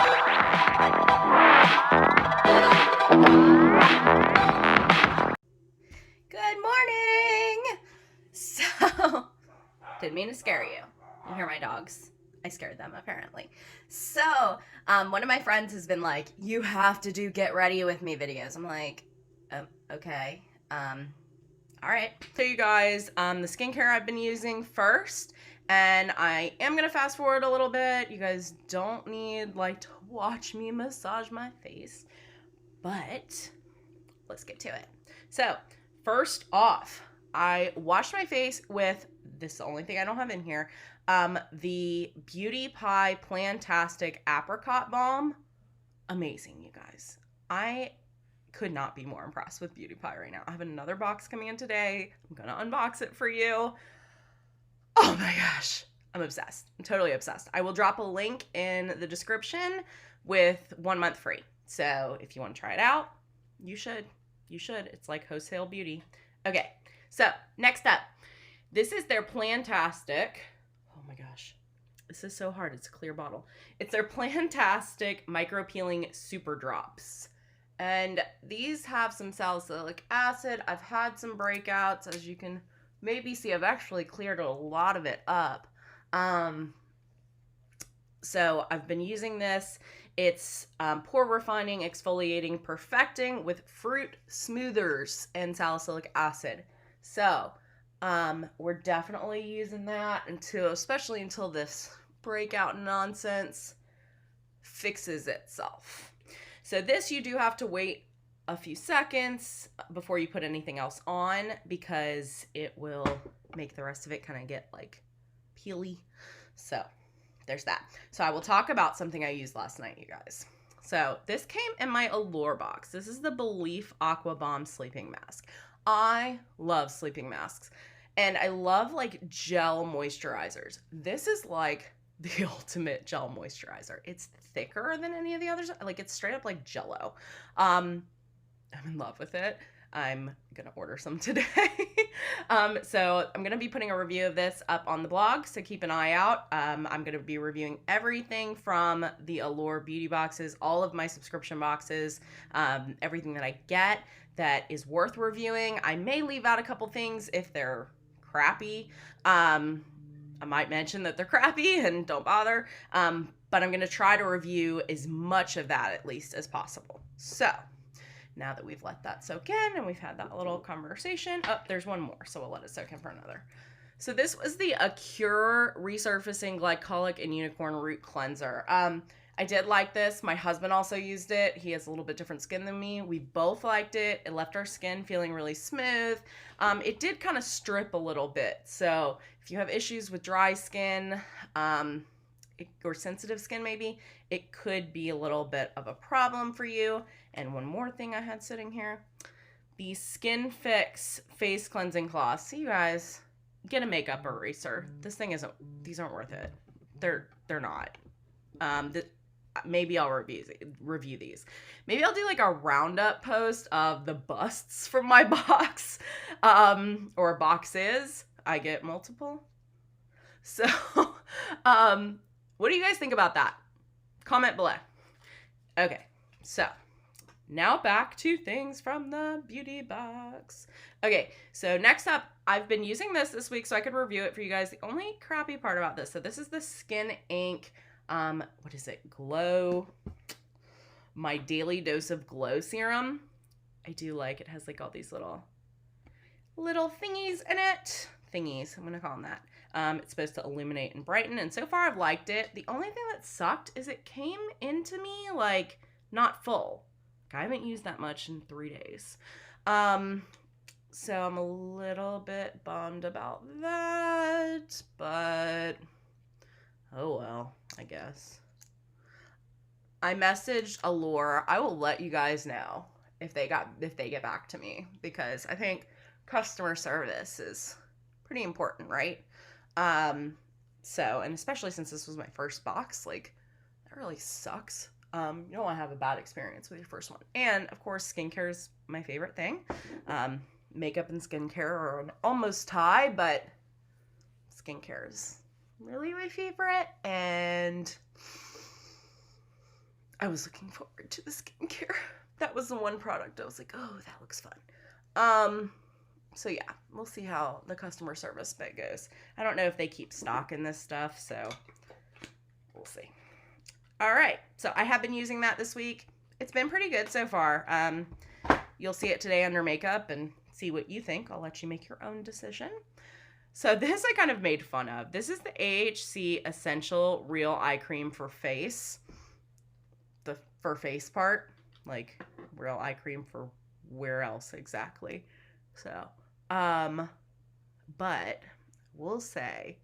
Good morning! So, didn't mean to scare you. You hear my dogs. I scared them, apparently. So, one of my friends has been like, you have to do get ready with me videos. I'm like, okay. All right. So you guys, the skincare I've been using first, and I am going to fast forward a little bit. You guys don't need, like, to watch me massage my face, but let's get to it. So, first off, I washed my face with, this is the only thing I don't have in here, the Beauty Pie Plantastic Apricot Balm. Amazing, you guys. I could not be more impressed with Beauty Pie right now. I have another box coming in today. I'm going to unbox it for you. Oh my gosh. I'm obsessed. I'm totally obsessed. I will drop a link in the description with 1 month free. So if you want to try it out, you should. You should. It's like wholesale beauty. Okay, so next up, this is their Plantastic. Oh my gosh, this is so hard. It's a clear bottle. It's their Plantastic Micro Peeling Super Drops. And these have some salicylic acid. I've had some breakouts. As you can maybe see, I've actually cleared a lot of it up. So I've been using this. It's pore refining, exfoliating, perfecting with fruit smoothers and salicylic acid. So we're definitely using that especially until this breakout nonsense fixes itself. So this, you do have to wait a few seconds before you put anything else on, because it will make the rest of it kind of get like peely. So there's that. So I will talk about something I used last night, you guys. So this came in my Allure box. This is the Belief Aqua Bomb Sleeping Mask. I love sleeping masks, and I love like gel moisturizers. This is like the ultimate gel moisturizer. It's thicker than any of the others. Like, it's straight up like Jell-O. I'm in love with it. I'm gonna order some today. So I'm gonna be putting a review of this up on the blog, so keep an eye out. I'm gonna be reviewing everything from the Allure beauty boxes, all of my subscription boxes, everything that I get that is worth reviewing. I may leave out a couple things if they're crappy. I might mention that they're crappy and don't bother, but I'm gonna try to review as much of that at least as possible. So now that we've let that soak in and we've had that little conversation, there's one more, so we'll let it soak in for another. So this was the Acure Resurfacing Glycolic and Unicorn Root Cleanser. I did like this. My husband also used it. He has a little bit different skin than me. We both liked it. It left our skin feeling really smooth. It did kind of strip a little bit. So if you have issues with dry skin, or sensitive skin maybe, it could be a little bit of a problem for you. And one more thing I had sitting here, the Skin Fix Face Cleansing Cloth. See, you guys, get a makeup eraser. These aren't worth it. They're not. Maybe I'll review these. Maybe I'll do like a roundup post of the busts from my box, or boxes. I get multiple. So, what do you guys think about that? Comment below. Okay, so now back to things from the beauty box. Okay, so next up, I've been using this week so I could review it for you guys. The only crappy part about this, so this is the Skin Inc. What is it? Glow. My Daily Dose of Glow Serum. I do like it. Has like all these little thingies in it. Thingies, I'm gonna call them that. It's supposed to illuminate and brighten, and so far I've liked it. The only thing that sucked is it came into me like not full. I haven't used that much in 3 days. So I'm a little bit bummed about that, but oh well, I guess. I messaged Allure. I will let you guys know if they get back to me, because I think customer service is pretty important, right? So, and especially since this was my first box, like, that really sucks. You don't want to have a bad experience with your first one. And of course, skincare is my favorite thing. Makeup and skincare are an almost tie, but skincare is really my favorite. And I was looking forward to the skincare. That was the one product I was like, oh, that looks fun. So yeah, we'll see how the customer service bit goes. I don't know if they keep stock in this stuff, so we'll see. All right, so I have been using that this week. It's been pretty good so far. You'll see it today under makeup and see what you think. I'll let you make your own decision. So this I kind of made fun of. This is the AHC Essential Real Eye Cream for Face. The for face part, like real eye cream for where else exactly. So, but we'll say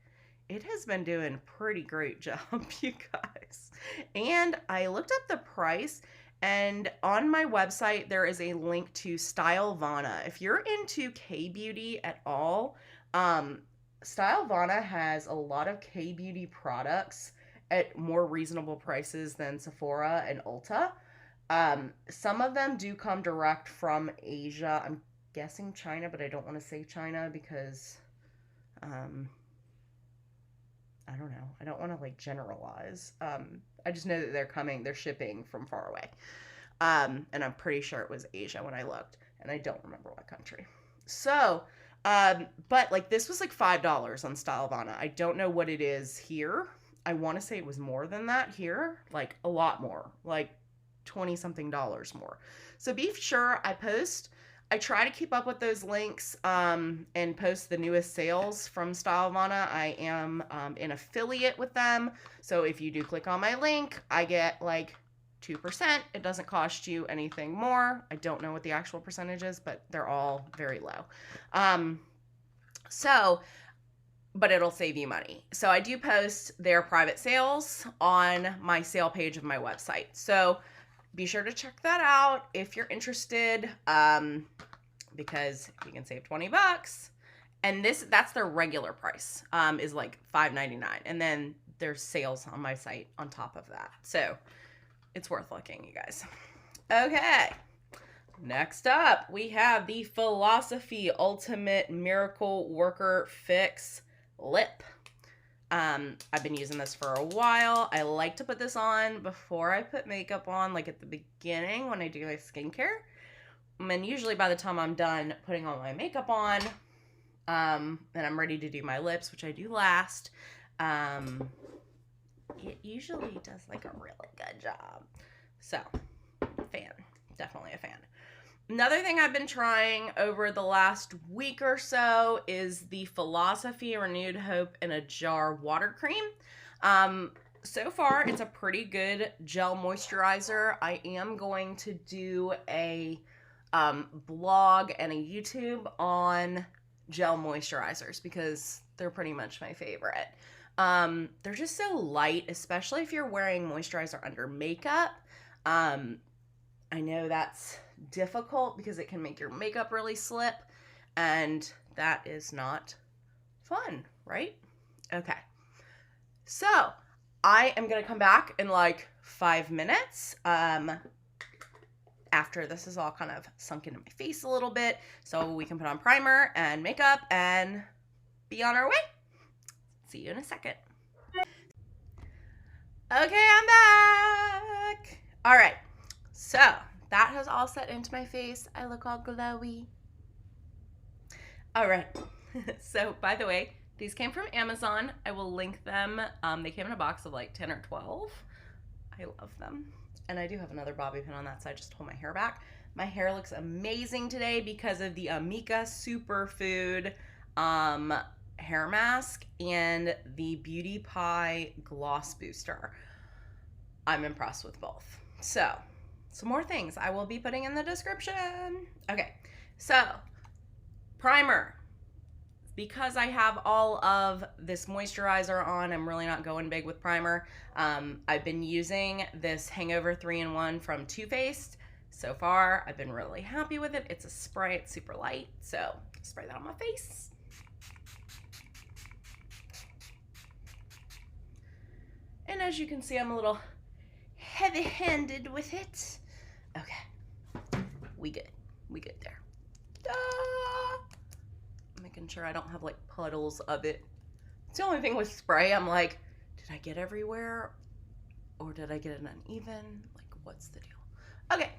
it has been doing a pretty great job, you guys. And I looked up the price, and on my website there is a link to Stylovana. If you're into K-beauty at all, Stylovana has a lot of K-beauty products at more reasonable prices than Sephora and Ulta. Some of them do come direct from Asia. I'm guessing China, but I don't want to say China because I don't know. I don't want to like generalize. I just know that they're shipping from far away. And I'm pretty sure it was Asia when I looked, and I don't remember what country. So, but like this was like $5 on Stylovana. I don't know what it is here. I want to say it was more than that here, like a lot more, like 20 something dollars more. So be sure I try to keep up with those links and post the newest sales from Stylovana. I am an affiliate with them. So if you do click on my link, I get like 2%. It doesn't cost you anything more. I don't know what the actual percentage is, but they're all very low. But it'll save you money. So I do post their private sales on my sale page of my website. So be sure to check that out if you're interested, because you can save 20 bucks. And that's their regular price, is like $5.99. And then there's sales on my site on top of that. So it's worth looking, you guys. Okay. Next up, we have the Philosophy Ultimate Miracle Worker Fix Lip. I've been using this for a while. I like to put this on before I put makeup on, like at the beginning when I do my skincare. And usually by the time I'm done putting all my makeup on, and I'm ready to do my lips, which I do last, it usually does like a really good job. So, definitely a fan. Another thing I've been trying over the last week or so is the Philosophy Renewed Hope in a Jar water cream. So far, it's a pretty good gel moisturizer. I am going to do a blog and a YouTube on gel moisturizers because they're pretty much my favorite. They're just so light, especially if you're wearing moisturizer under makeup. I know that's difficult because it can make your makeup really slip, and that is not fun, right? Okay. So, I am going to come back in like 5 minutes, after this is all kind of sunk into my face a little bit, so we can put on primer and makeup and be on our way. See you in a second. Okay, I'm back. All right. So, that has all set into my face. I look all glowy. All right. So, by the way, these came from Amazon. I will link them. They came in a box of like 10 or 12. I love them. And I do have another bobby pin on that side just to hold my hair back. My hair looks amazing today because of the Amika Superfood hair mask and the Beauty Pie Gloss Booster. I'm impressed with both. So, some more things I will be putting in the description. Okay, so primer. Because I have all of this moisturizer on, I'm really not going big with primer. I've been using this Hangover 3-in-1 from Too Faced. So far, I've been really happy with it. It's a spray, it's super light, so spray that on my face. And as you can see, I'm a little heavy-handed with it. Okay, we good there. Making sure I don't have like puddles of it. It's the only thing with spray, I'm like, did I get everywhere? Or did I get it uneven? Like, what's the deal? Okay,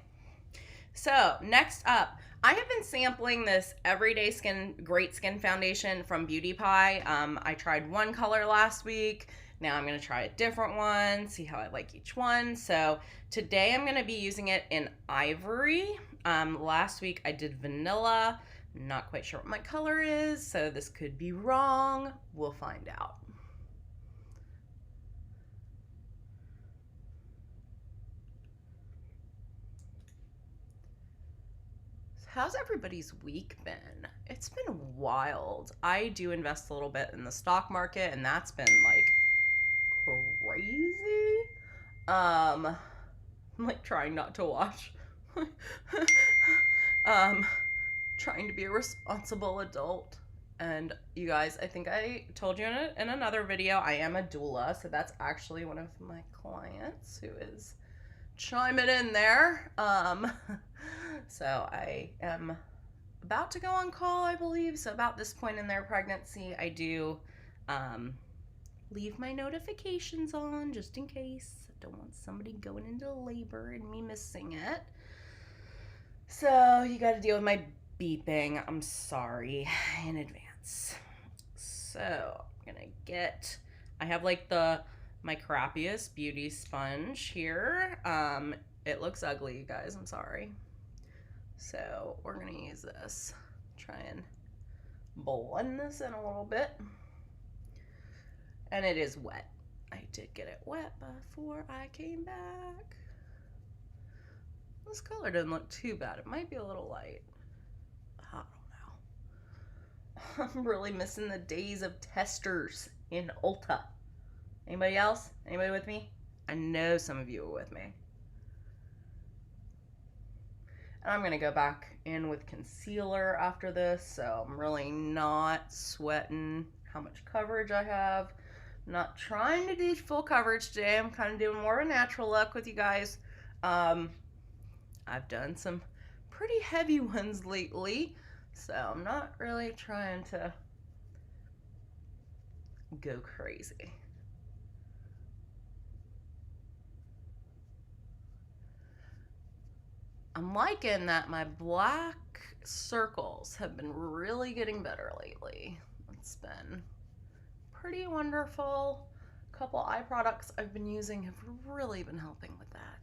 so next up, I have been sampling this Everyday Skin Great Skin Foundation from Beauty Pie. I tried one color last week. Now I'm going to try a different one, see how I like each one. So today I'm going to be using it in Ivory. Last week I did Vanilla. Not quite sure what my color is, so this could be wrong. We'll find out. How's everybody's week been? It's been wild. I do invest a little bit in the stock market, and that's been like crazy. I'm like trying not to watch. Trying to be a responsible adult. And you guys, I think I told you in another video, I am a doula, so that's actually one of my clients who is chiming in there. So I am about to go on call, I believe. So about this point in their pregnancy, I do leave my notifications on just in case. I don't want somebody going into labor and me missing it. So you got to deal with my beeping. I'm sorry in advance. So I'm gonna get, I have like my crappiest beauty sponge here. It looks ugly, you guys, I'm sorry. So we're gonna use this, try and blend this in a little bit. And it is wet. I did get it wet before I came back. This color doesn't look too bad. It might be a little light. I don't know. I'm really missing the days of testers in Ulta. Anybody else? Anybody with me? I know some of you are with me. And I'm going to go back in with concealer after this, so I'm really not sweating how much coverage I have. I'm not trying to do full coverage today. I'm kind of doing more of a natural look with you guys. I've done some pretty heavy ones lately, so I'm not really trying to go crazy. I'm liking that my black circles have been really getting better lately. It's been pretty wonderful. A couple eye products I've been using have really been helping with that.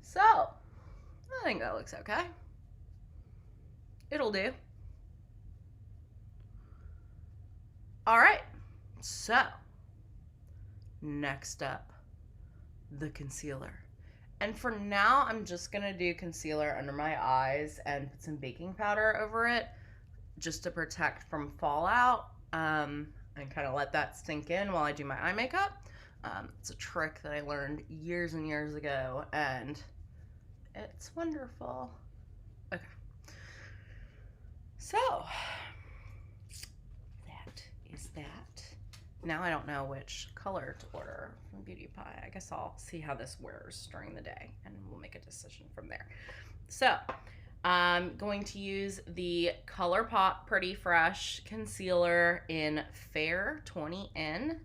So, I think that looks okay. It'll do. All right, so next up, the concealer. And for now, I'm just gonna do concealer under my eyes and put some baking powder over it just to protect from fallout, and kind of let that sink in while I do my eye makeup. It's a trick that I learned years and years ago, and it's wonderful. Okay. So, that is that. Now I don't know which color to order from Beauty Pie. I guess I'll see how this wears during the day and we'll make a decision from there. So I'm going to use the ColourPop Pretty Fresh Concealer in Fair 20N.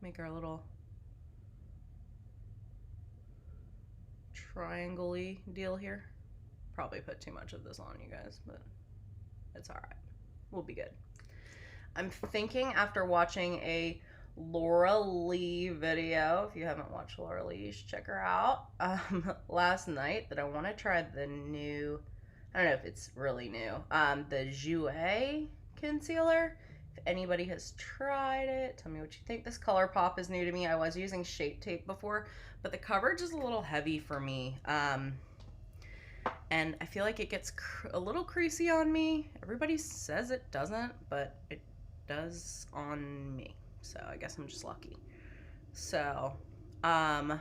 Make our little triangle-y deal here. Probably put too much of this on, you guys, but it's all right. We'll be good. I'm thinking after watching a Laura Lee video, if you haven't watched Laura Lee, you should check her out, last night, that I want to try the new, I don't know if it's really new, the Jouer concealer. If anybody has tried it, tell me what you think. This ColourPop is new to me. I was using Shape Tape before, but the coverage is a little heavy for me. And I feel like it gets a little creasy on me. Everybody says it doesn't, but it does on me. So I guess I'm just lucky. So, I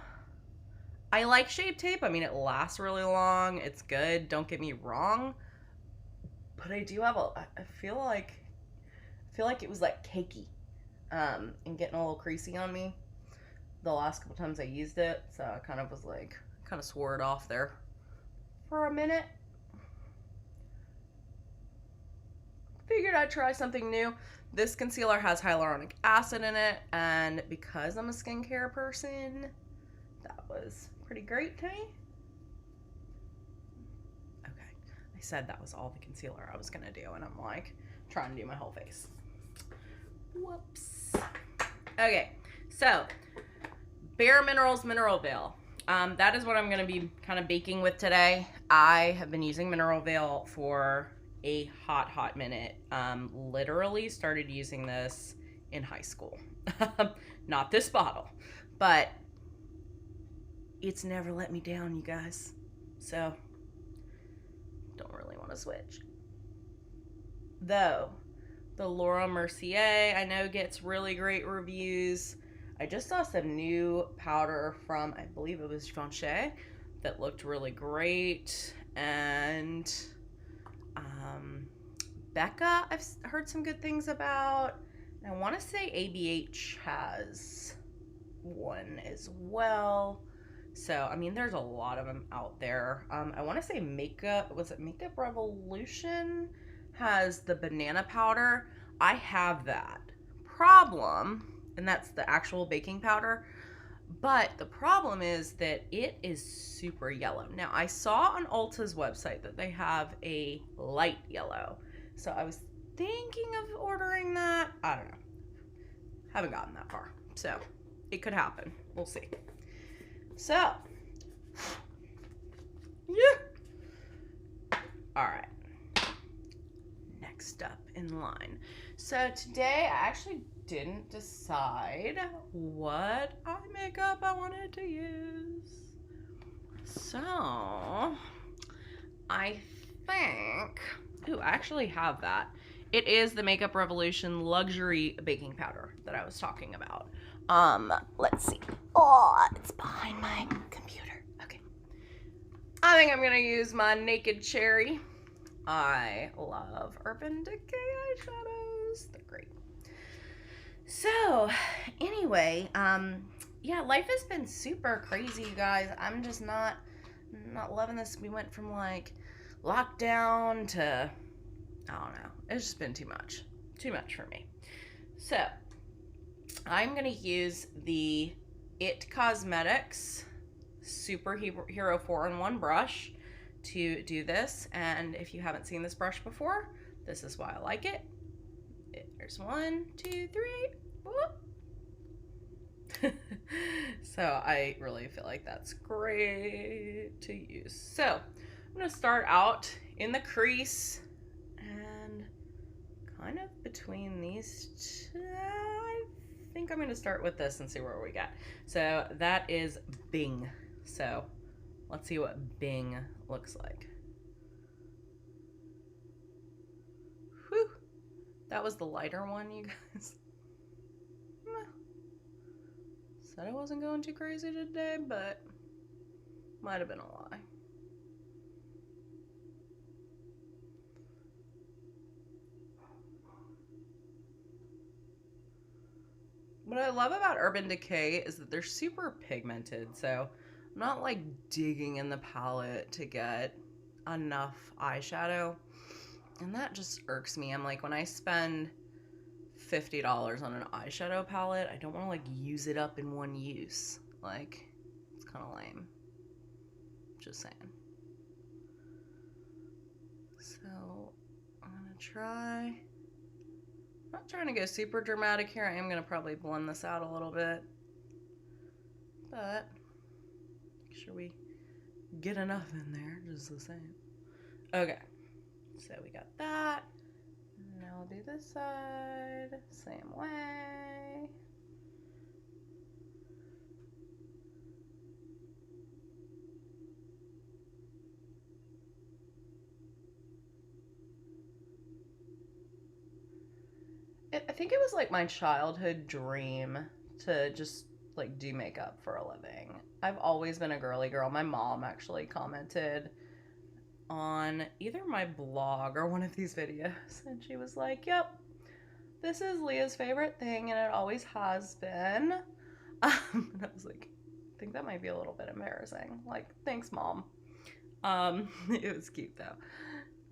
like Shape Tape. I mean, it lasts really long. It's good. Don't get me wrong. But I do have I feel like it was like cakey, and getting a little creasy on me the last couple times I used it. So I kind of was like, kind of swore it off there for a minute. figured I'd try something new. This concealer has hyaluronic acid in it, and because I'm a skincare person, that was pretty great to me. Okay, I said that was all the concealer I was gonna do, and I'm like trying to do my whole face. Whoops. Okay, so Bare Minerals Mineral Veil. That is what I'm going to be kind of baking with today. I have been using Mineral Veil for a hot minute. Literally started using this in high school. Not this bottle, but it's never let me down, you guys. So, don't really want to switch. Though, the Laura Mercier, I know, gets really great reviews. I just saw some new powder from, I believe it was Givenchy, that looked really great. And Becca, I've heard some good things about. And I want to say ABH has one as well. So, I mean, there's a lot of them out there. I want to say Makeup Revolution has the banana powder. I have that. Problem, and that's the actual baking powder, but the problem is that it is super yellow. Now, I saw on Ulta's website that they have a light yellow, so I was thinking of ordering that. I don't know. Haven't gotten that far, so it could happen. We'll see. So, yeah. All right. Next up in line. So today I actually didn't decide what eye makeup I wanted to use. So I think, ooh, I actually have that. It is the Makeup Revolution Luxury Baking Powder that I was talking about. Let's see. Oh, it's behind my computer. Okay. I think I'm gonna use my Naked Cherry. I love Urban Decay eyeshadows. They're great. So, anyway, yeah, life has been super crazy, you guys. I'm just not loving this. We went from like lockdown to, I don't know. It's just been too much for me. So, I'm gonna use the It Cosmetics Superhero 4-in-1 brush to do this. And if you haven't seen this brush before, this is why I like it. There's 1, 2, 3. So I really feel like that's great to use. So I'm gonna start out in the crease and kind of between these two. I think I'm gonna start with this and see where we get. So that is Bing. So let's see what Bing looks like. Whew. That was the lighter one, you guys. Said I wasn't going too crazy today, but might have been a lie. What I love about Urban Decay is that they're super pigmented, so I'm not like digging in the palette to get enough eyeshadow, and that just irks me. I'm like, when I spend $50 on an eyeshadow palette, I don't want to like use it up in one use. Like, it's kind of lame. Just saying. So I'm gonna try. I'm not trying to go super dramatic here. I am gonna probably blend this out a little bit, but make sure we get enough in there, just the same. Okay, so we got that. Now I'll do this side, same way. I think it was like my childhood dream to just like do makeup for a living. I've always been a girly girl. My mom actually commented on either my blog or one of these videos, and she was like, yep, this is Leah's favorite thing, and it always has been. And I was like, I think that might be a little bit embarrassing. Like, thanks, Mom. It was cute though.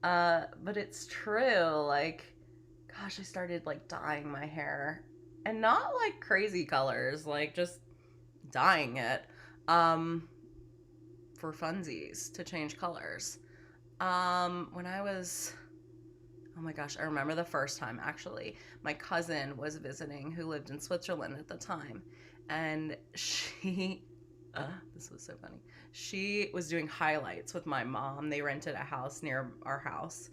But it's true. Like, gosh, I started like dyeing my hair, and not like crazy colors, like just dyeing it for funsies to change colors. When I was, oh my gosh, I remember the first time actually. My cousin was visiting who lived in Switzerland at the time, and this was so funny. She was doing highlights with my mom. They rented a house near our house.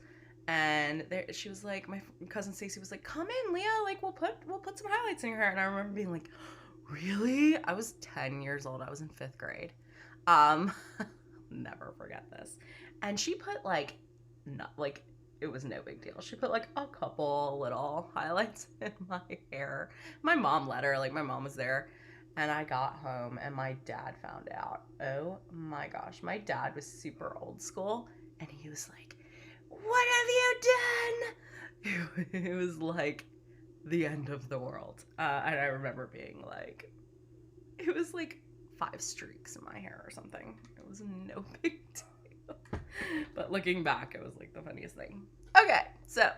And she was like, my cousin Stacy was like, "Come in, Leah. Like, we'll put some highlights in your hair." And I remember being like, "Really?" I was 10 years old. I was in 5th grade. Um, never forget this. And she put like, not like it was no big deal. She put like a couple little highlights in my hair. My mom let her. Like, my mom was there. And I got home and my dad found out. Oh my gosh. My dad was super old school. And he was like, "What have you done?" It was like the end of the world. And I remember being like, it was like 5 streaks in my hair or something. It was no big deal. But looking back, it was like the funniest thing. Okay, so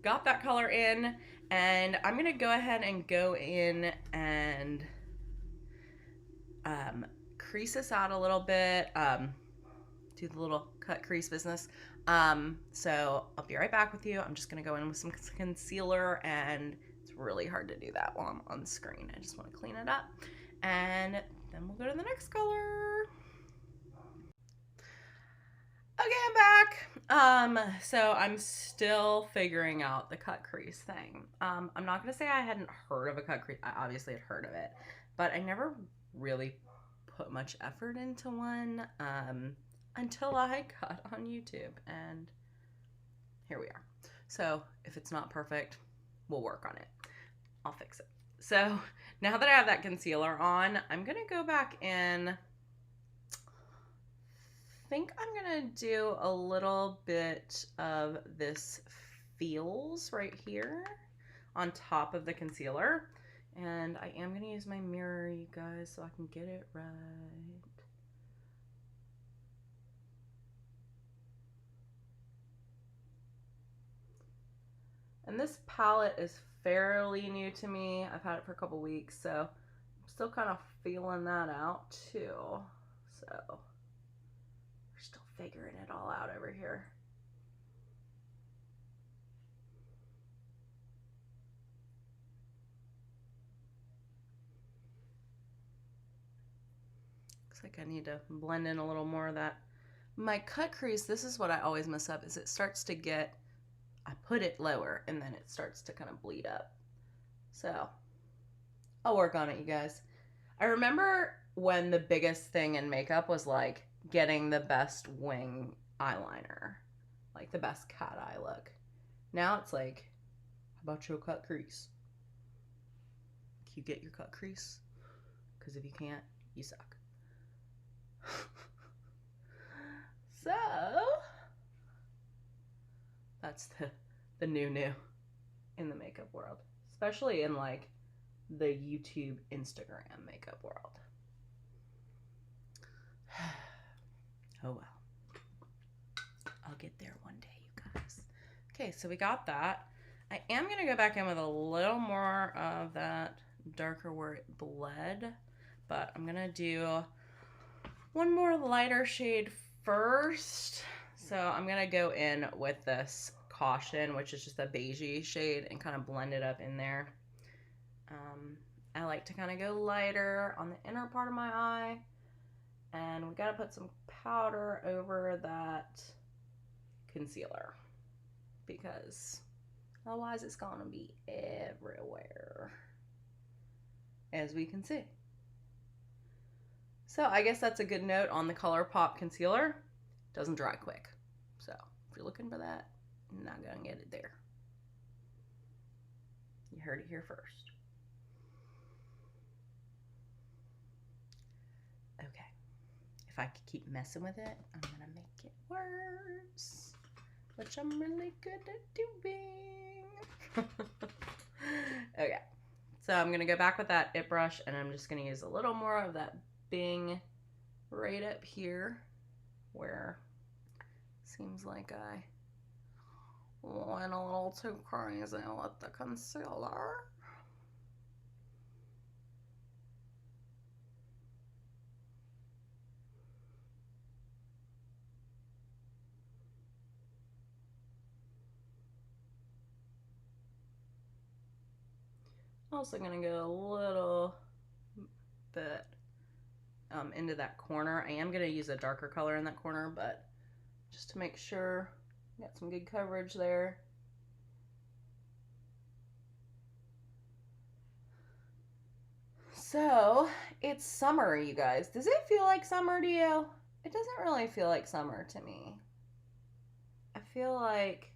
got that color in, and I'm gonna go ahead and go in and crease this out a little bit, do the little cut crease business. So I'll be right back with you. I'm just gonna go in with some concealer, and it's really hard to do that while I'm on the screen. I just want to clean it up, and then we'll go to the next color. Okay, I'm back. So I'm still figuring out the cut crease thing. I'm not gonna say I hadn't heard of a cut crease. I obviously had heard of it, but I never really put much effort into one until I got on YouTube, and here we are. So if it's not perfect, we'll work on it. I'll fix it. So now that I have that concealer on, I'm gonna go back in. I think I'm gonna do a little bit of this Feels right here on top of the concealer. And I am gonna use my mirror, you guys, so I can get it right. And this palette is fairly new to me. I've had it for a couple weeks, so I'm still kind of feeling that out too. So we're still figuring it all out over here. Looks like I need to blend in a little more of that. My cut crease, this is what I always mess up, is it starts to get, I put it lower and then it starts to kind of bleed up. So I'll work on it, you guys. I remember when the biggest thing in makeup was like getting the best wing eyeliner, like the best cat eye look. Now it's like, how about your cut crease? Can you get your cut crease? Because if you can't, you suck. So that's the new in the makeup world, especially in like the YouTube, Instagram makeup world. Oh well, I'll get there one day, you guys. Okay, so we got that. I am gonna go back in with a little more of that darker where it bled, but I'm gonna do one more lighter shade first. So I'm gonna go in with this Caution, which is just a beigey shade, and kind of blend it up in there. I like to kind of go lighter on the inner part of my eye, and we gotta put some powder over that concealer because otherwise it's gonna be everywhere, as we can see. So I guess that's a good note on the ColourPop concealer. Doesn't dry quick. So if you're looking for that, you're not gonna get it there. You heard it here first. Okay. If I could keep messing with it, I'm gonna make it worse, which I'm really good at doing. Okay. So I'm gonna go back with that It brush, and I'm just gonna use a little more of that Bing right up here where it seems like I went a little too crazy with the concealer. Also gonna go a little bit into that corner. I am gonna use a darker color in that corner, but just to make sure got some good coverage there. So it's summer, you guys. Does it feel like summer to you? It doesn't really feel like summer to me. I feel like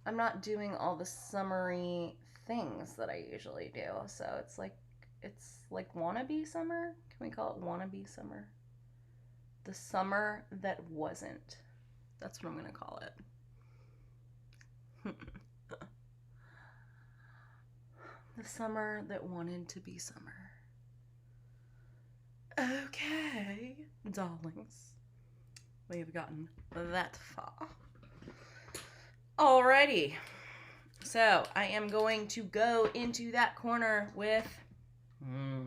I'm not doing all the summery things that I usually do. So it's like wannabe summer. Can we call it wannabe summer? The summer that wasn't. That's what I'm gonna call it. The summer that wanted to be summer. Okay, darlings. We have gotten that far. Alrighty. So I am going to go into that corner with I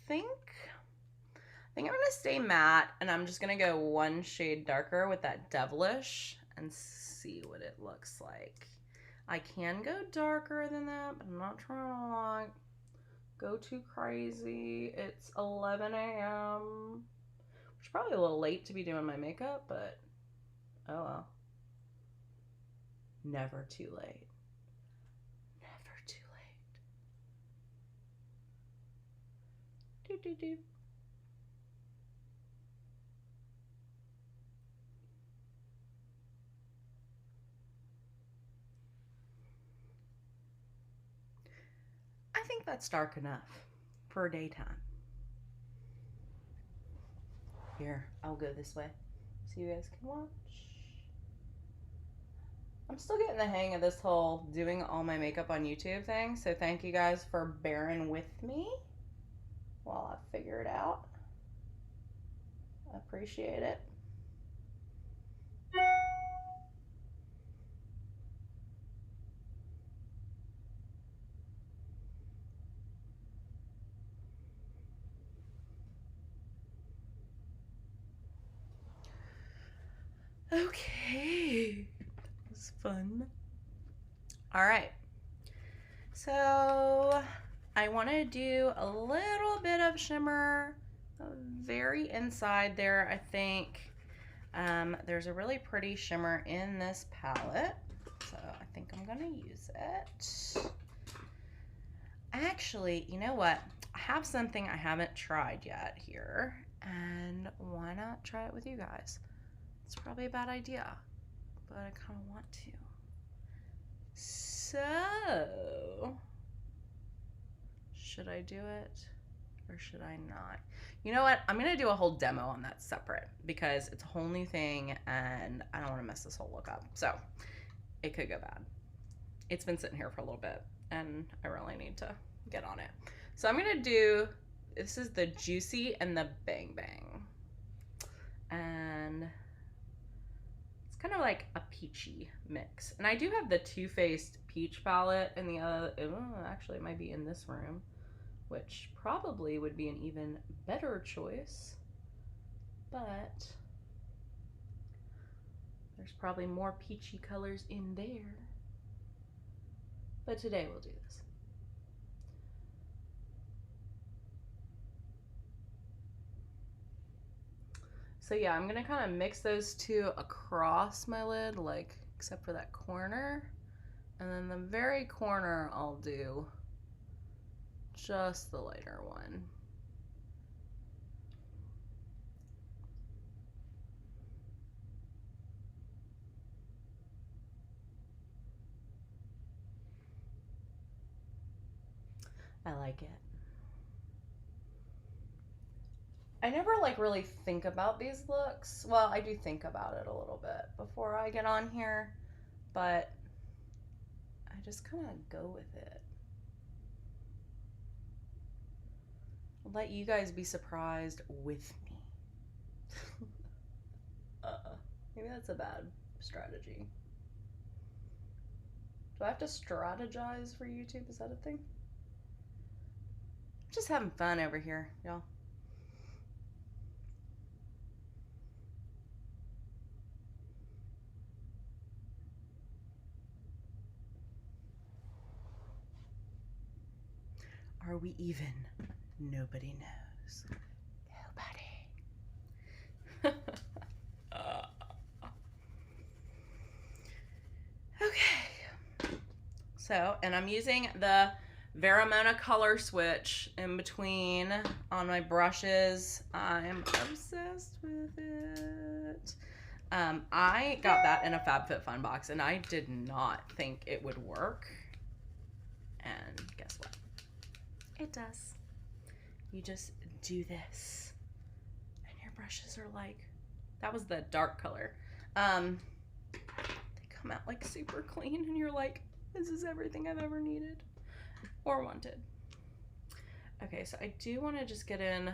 think I'm gonna stay matte, and I'm just gonna go one shade darker with that Devilish and see what it looks like. I can go darker than that, but I'm not trying to like go too crazy. It's 11 a.m. Which is probably a little late to be doing my makeup, but oh well. Never too late. Never too late. Do do do. I think that's dark enough for daytime. Here, I'll go this way so you guys can watch. I'm still getting the hang of this whole doing all my makeup on YouTube thing, so thank you guys for bearing with me while I figure it out. I appreciate it. Okay, it was fun. All right, so I want to do a little bit of shimmer very inside there. I think there's a really pretty shimmer in this palette, so I think I'm gonna use it. Actually, you know what? I have something I haven't tried yet here, and why not try it with you guys? It's probably a bad idea, but I kind of want to. So, should I do it or should I not? You know what? I'm going to do a whole demo on that separate because it's a whole new thing and I don't want to mess this whole look up. So, it could go bad. It's been sitting here for a little bit and I really need to get on it. So, I'm going to do, this is the Juicy and the Bang Bang. And kind of like a peachy mix. And I do have the Too Faced Peach palette in the other, actually it might be in this room, which probably would be an even better choice, but there's probably more peachy colors in there. But today we'll do this. So yeah, I'm gonna kind of mix those two across my lid, like except for that corner. And then the very corner I'll do just the lighter one. I like it. I never like really think about these looks. Well, I do think about it a little bit before I get on here, but I just kind of go with it. I'll let you guys be surprised with me. Maybe that's a bad strategy. Do I have to strategize for YouTube? Is that a thing? Just having fun over here, y'all. Are we even? Nobody knows. Nobody. Okay. So, and I'm using the Veramona color switch in between on my brushes. I'm obsessed with it. I got that in a FabFitFun box, and I did not think it would work. And guess what? It does. You just do this, and your brushes are like, that was the dark color. They come out like super clean, and you're like, this is everything I've ever needed or wanted. Okay, so I do want to just get in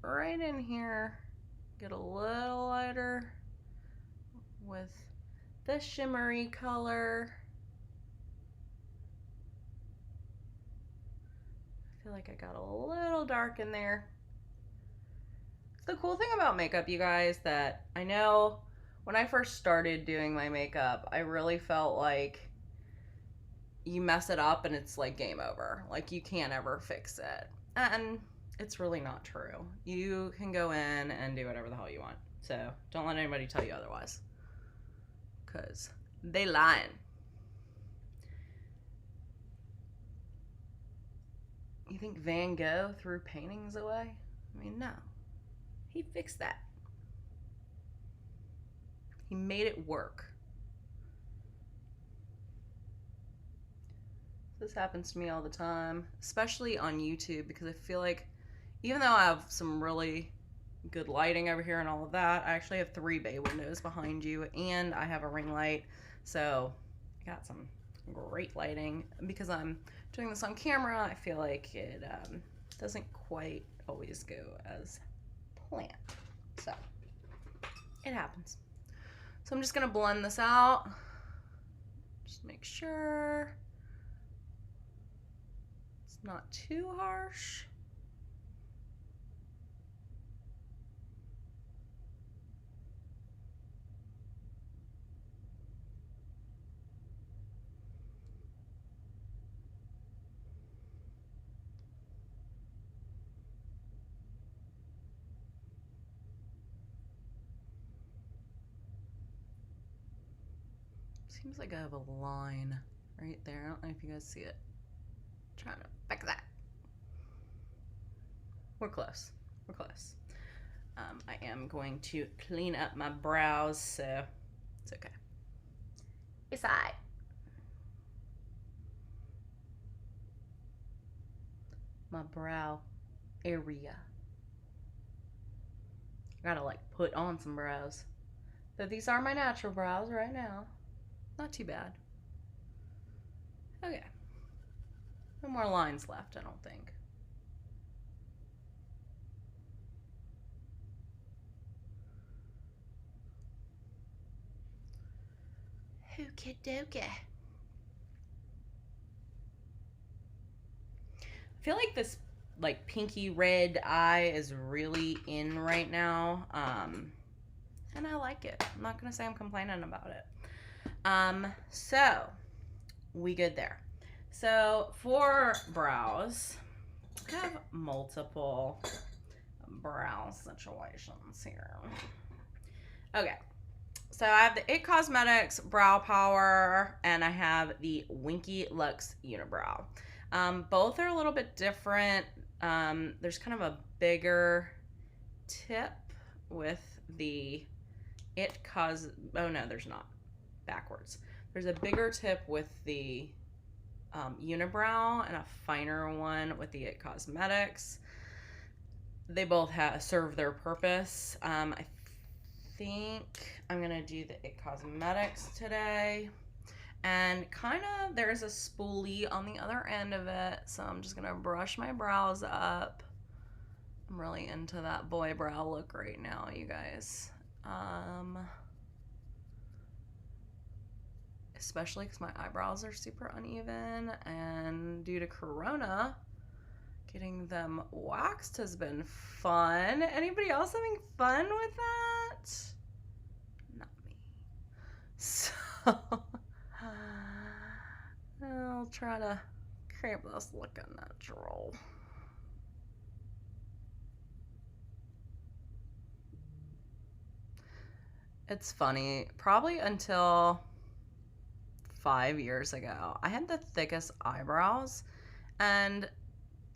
right in here, get a little lighter with the shimmery color. I feel like I got a little dark in there. The cool thing about makeup, you guys, that I know when I first started doing my makeup, I really felt like you mess it up and it's like game over. Like you can't ever fix it. And it's really not true. You can go in and do whatever the hell you want. So don't let anybody tell you otherwise, because they lying. You think Van Gogh threw paintings away? I mean, no. He fixed that. He made it work. This happens to me all the time, especially on YouTube, because I feel like even though I have some really good lighting over here and all of that, I actually have 3 bay windows behind you, and I have a ring light, so I got some great lighting. Because I'm doing this on camera, I feel like it doesn't quite always go as planned, so it happens. So I'm just gonna blend this out, just make sure it's not too harsh. Seems like I have a line right there. I don't know if you guys see it. I'm trying to fix that. We're close. We're close. I am going to clean up my brows, so it's okay. It's alright. My brow area. I gotta like put on some brows. But these are my natural brows right now. Not too bad. Okay. No more lines left, I don't think. Okie dokie. I feel like this like pinky red eye is really in right now. And I like it. I'm not gonna say I'm complaining about it. So we good there. So for brows, I have multiple brow situations here. Okay. So I have the It Cosmetics Brow Power, and I have the Winky Lux Unibrow. Both are a little bit different. There's kind of a bigger tip with the oh no, there's not. Backwards. There's a bigger tip with the Unibrow and a finer one with the It Cosmetics. They both serve their purpose. I think I'm gonna do the It Cosmetics today, and kind of there's a spoolie on the other end of it, so I'm just gonna brush my brows up. I'm really into that boy brow look right now, you guys. Especially because my eyebrows are super uneven, and due to Corona, getting them waxed has been fun. Anybody else having fun with that? Not me. So I'll try to keep this looking natural. It's funny, probably until 5 years ago, I had the thickest eyebrows, and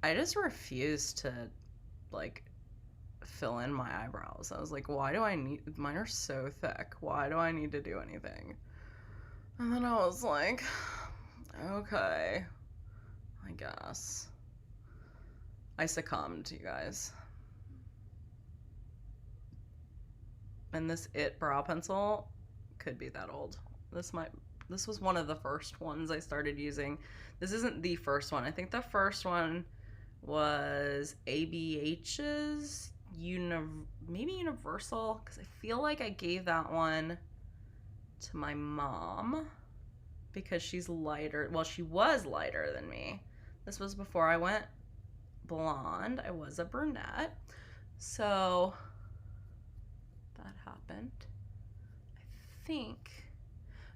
I just refused to, like, fill in my eyebrows. I was like, why do I need, mine are so thick. Why do I need to do anything? And then I was like, okay, I guess. I succumbed, you guys. And this It brow pencil could be that old. This was one of the first ones I started using. This isn't the first one. I think the first one was ABH's maybe Universal, because I feel like I gave that one to my mom because she's lighter. Well, she was lighter than me. This was before I went blonde. I was a brunette. So that happened. I think.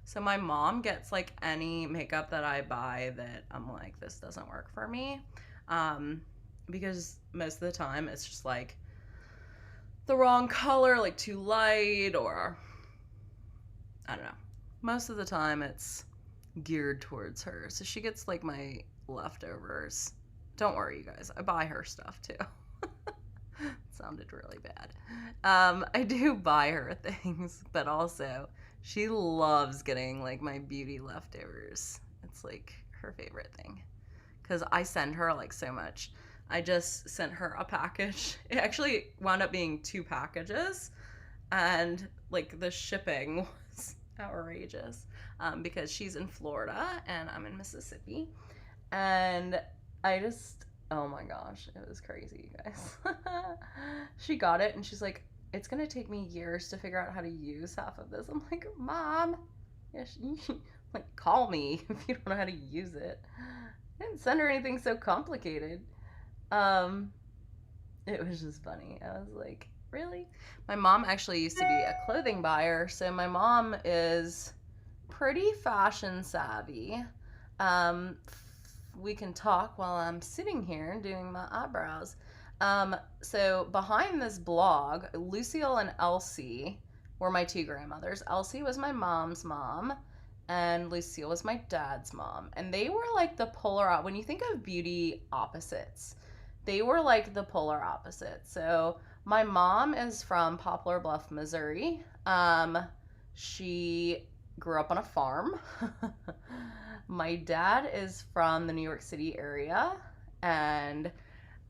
So my mom gets like any makeup that I buy that I'm like, this doesn't work for me. Because most of the time it's just like the wrong color, like too light, or I don't know. Most of the time it's geared towards her. So she gets like my leftovers. Don't worry, you guys. I buy her stuff too. Sounded really bad. I do buy her things, but also she loves getting like my beauty leftovers. It's like her favorite thing because I send her like so much. I just sent her a package. It actually wound up being 2 packages, and like the shipping was outrageous because she's in Florida and I'm in Mississippi, and I just, oh my gosh, it was crazy, you guys. She got it and she's like, it's gonna take me years to figure out how to use half of this. I'm like, Mom, yeah, like, call me if you don't know how to use it. I didn't send her anything so complicated. It was just funny. I was like, really? My mom actually used to be a clothing buyer, so my mom is pretty fashion savvy. We can talk while I'm sitting here doing my eyebrows. So behind this blog, Lucille and Elsie were my 2 grandmothers. Elsie was my mom's mom, and Lucille was my dad's mom. And they were like the polar, when you think of beauty opposites, they were like the polar opposites. So my mom is from Poplar Bluff, Missouri. She grew up on a farm. My dad is from the New York City area, and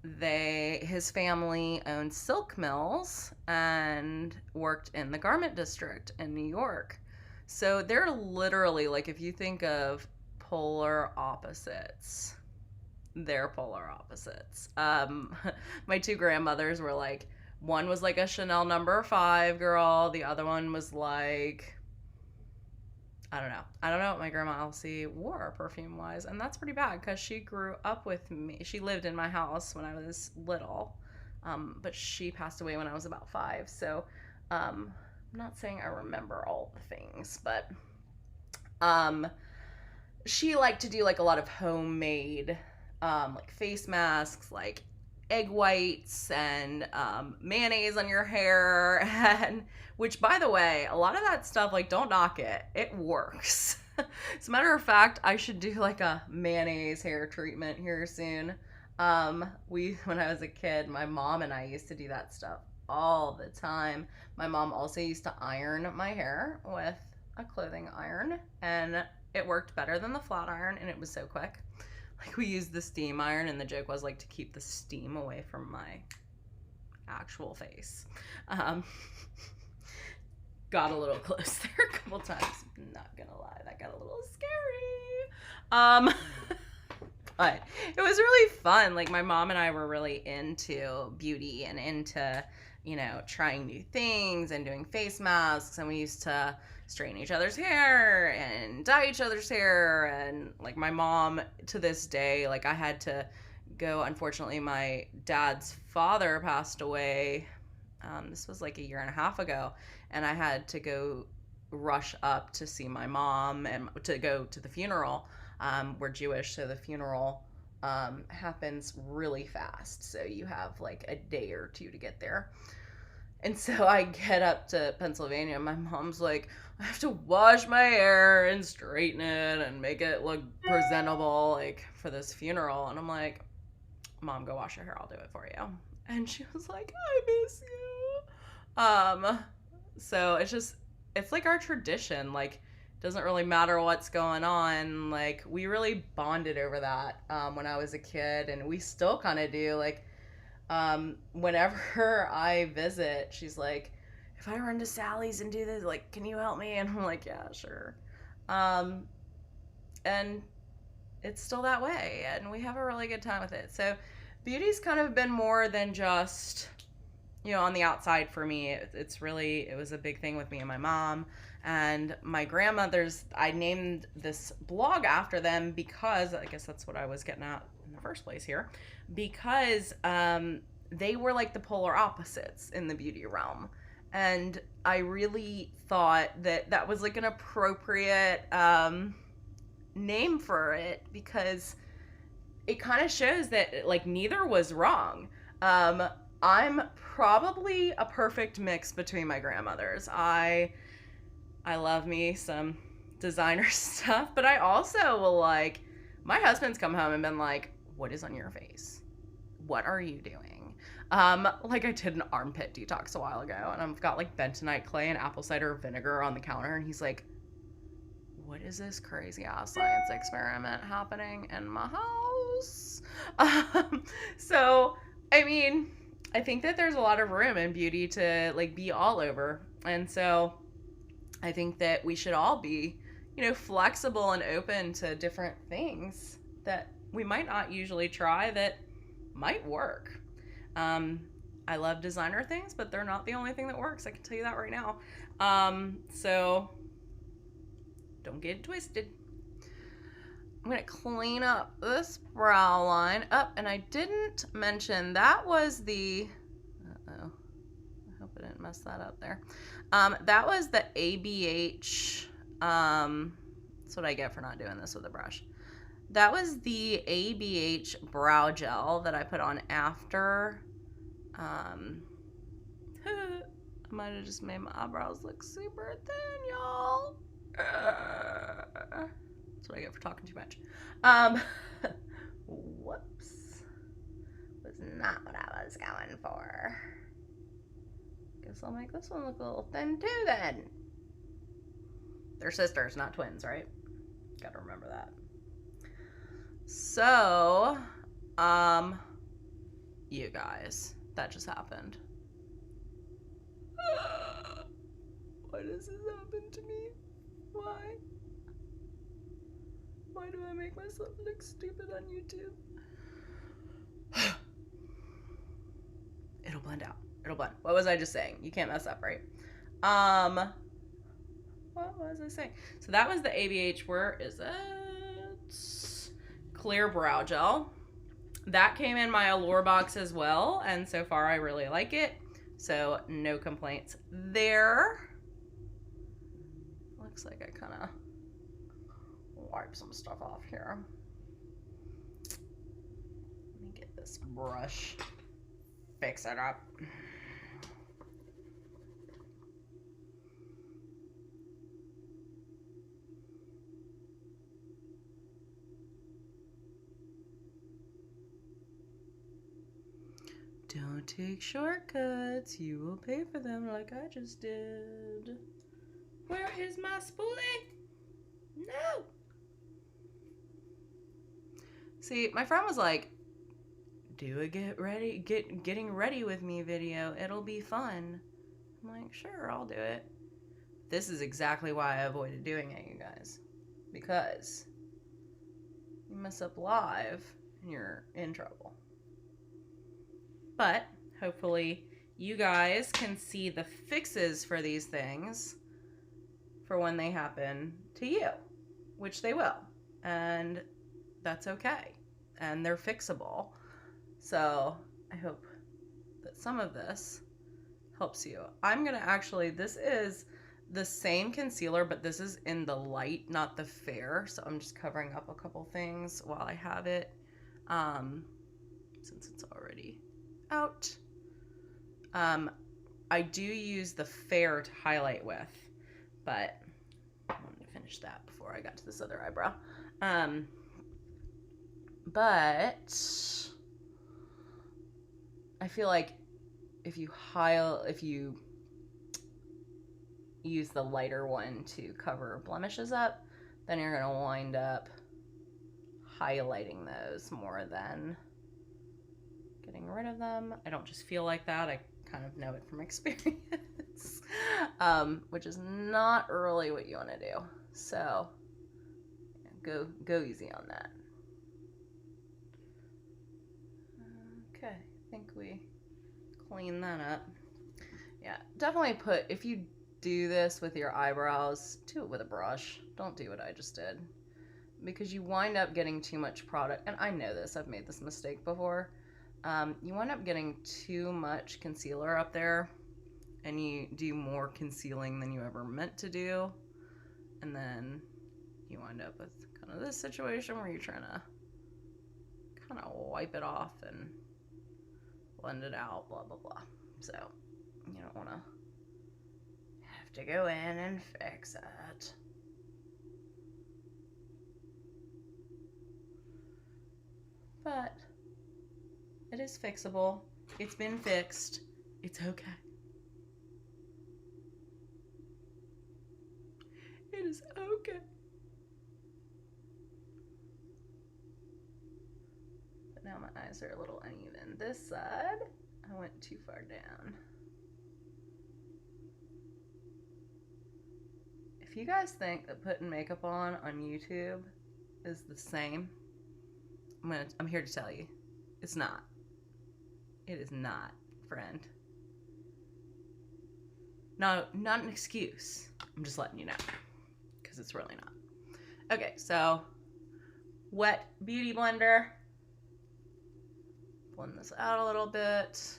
his family owned silk mills and worked in the garment district in New York. So they're literally, like, if you think of polar opposites, they're polar opposites. My 2 grandmothers were like, one was like a Chanel No. 5 girl, the other one was like, I don't know what my grandma Elsie wore perfume wise, and that's pretty bad because she grew up with me. She lived in my house when I was little, but she passed away when I was about 5. So I'm not saying I remember all the things, but she liked to do like a lot of homemade like face masks, like egg whites and mayonnaise on your hair, and which, by the way, a lot of that stuff, like, don't knock it, it works. As a matter of fact, I should do like a mayonnaise hair treatment here soon. When I was a kid, my mom and I used to do that stuff all the time. My mom also used to iron my hair with a clothing iron, and it worked better than the flat iron, and it was so quick. Like, we used the steam iron, and the joke was like to keep the steam away from my actual face. Got a little close there a couple times. Not gonna lie, that got a little scary. But it was really fun. Like, my mom and I were really into beauty and into you know, trying new things and doing face masks, and we used to straighten each other's hair and dye each other's hair. And like my mom, to this day, like I had to go, unfortunately my dad's father passed away. This was like a year and a half ago, and I had to go rush up to see my mom and to go to the funeral. We're Jewish, so the funeral happens really fast, so you have like a day or two to get there. And so I get up to Pennsylvania. My mom's like, I have to wash my hair and straighten it and make it look presentable, like for this funeral. And I'm like, Mom, go wash your hair. I'll do it for you. And she was like, I miss you. So it's like our tradition. Like, doesn't really matter what's going on. Like, we really bonded over that when I was a kid, and we still kind of do. Like, whenever I visit, she's like, if I run to Sally's and do this, like, can you help me? And I'm like, yeah, sure. And it's still that way, and we have a really good time with it. So beauty's kind of been more than just, you know, on the outside for me. It was a big thing with me and my mom and my grandmother's. I named this blog after them because I guess that's what I was getting at in the first place here, because they were like the polar opposites in the beauty realm. And I really thought that that was like an appropriate name for it, because it kind of shows that like neither was wrong. I'm probably a perfect mix between my grandmothers. I love me some designer stuff, but I also will, like, my husband's come home and been like, what is on your face? What are you doing? Like I did an armpit detox a while ago, and I've got like bentonite clay and apple cider vinegar on the counter, and he's like, what is this crazy ass science experiment happening in my house? So, I mean, I think that there's a lot of room in beauty to like be all over. And so I think that we should all be, you know, flexible and open to different things that we might not usually try that might work. I love designer things, but they're not the only thing that works. I can tell you that right now. So don't get it twisted. I'm going to clean up this brow line. And I didn't mention that was the... Uh-oh. I hope I didn't mess that up there. That was the ABH... that's what I get for not doing this with a brush. That was the ABH brow gel that I put on after. I might have just made my eyebrows look super thin, y'all. That's what I get for talking too much. Whoops. Was not what I was going for. Guess I'll make this one look a little thin too then. They're sisters, not twins, right? Gotta remember that. So, you guys, that just happened. Why does this happen to me? Why? Why do I make myself look stupid on YouTube? It'll blend out. It'll blend. What was I just saying? You can't mess up, right? What was I saying? So that was the ABH. Where is it? Clear brow gel. That came in my Allure box as well, and so far I really like it. So no complaints there. Looks like I kind of wipe some stuff off here. Let me get this brush, fix it up. Don't take shortcuts. You will pay for them like I just did. Where is my spoolie? No. See, my friend was like, do a getting ready with me video. It'll be fun. I'm like, sure, I'll do it. This is exactly why I avoided doing it, you guys. Because you mess up live and you're in trouble. But hopefully you guys can see the fixes for these things for when they happen to you, which they will. And that's okay. And they're fixable. So I hope that some of this helps you. I'm going to actually, this is the same concealer, but this is in the light, not the fair. So I'm just covering up a couple things while I have it, since it's already out. I do use the fair to highlight with, but I wanted to finish that before I got to this other eyebrow. But I feel like if you use the lighter one to cover blemishes up, then you're going to wind up highlighting those more than getting rid of them. I don't just feel like that. I kind of know it from experience, which is not really what you want to do. So go easy on that. Okay, I think we clean that up. Yeah, definitely if you do this with your eyebrows, do it with a brush. Don't do what I just did, because you wind up getting too much product. And I know this, I've made this mistake before. You wind up getting too much concealer up there, and you do more concealing than you ever meant to do. And then you wind up with kind of this situation where you're trying to kind of wipe it off and blend it out, blah, blah, blah. So you don't want to have to go in and fix it. But it is fixable. It's been fixed. It's okay. It is okay. But now my eyes are a little uneven. This side, I went too far down. If you guys think that putting makeup on YouTube is the same, I'm here to tell you, it's not. It is not, friend. No, not an excuse. I'm just letting you know, because it's really not. Okay, so wet beauty blender. Blend this out a little bit.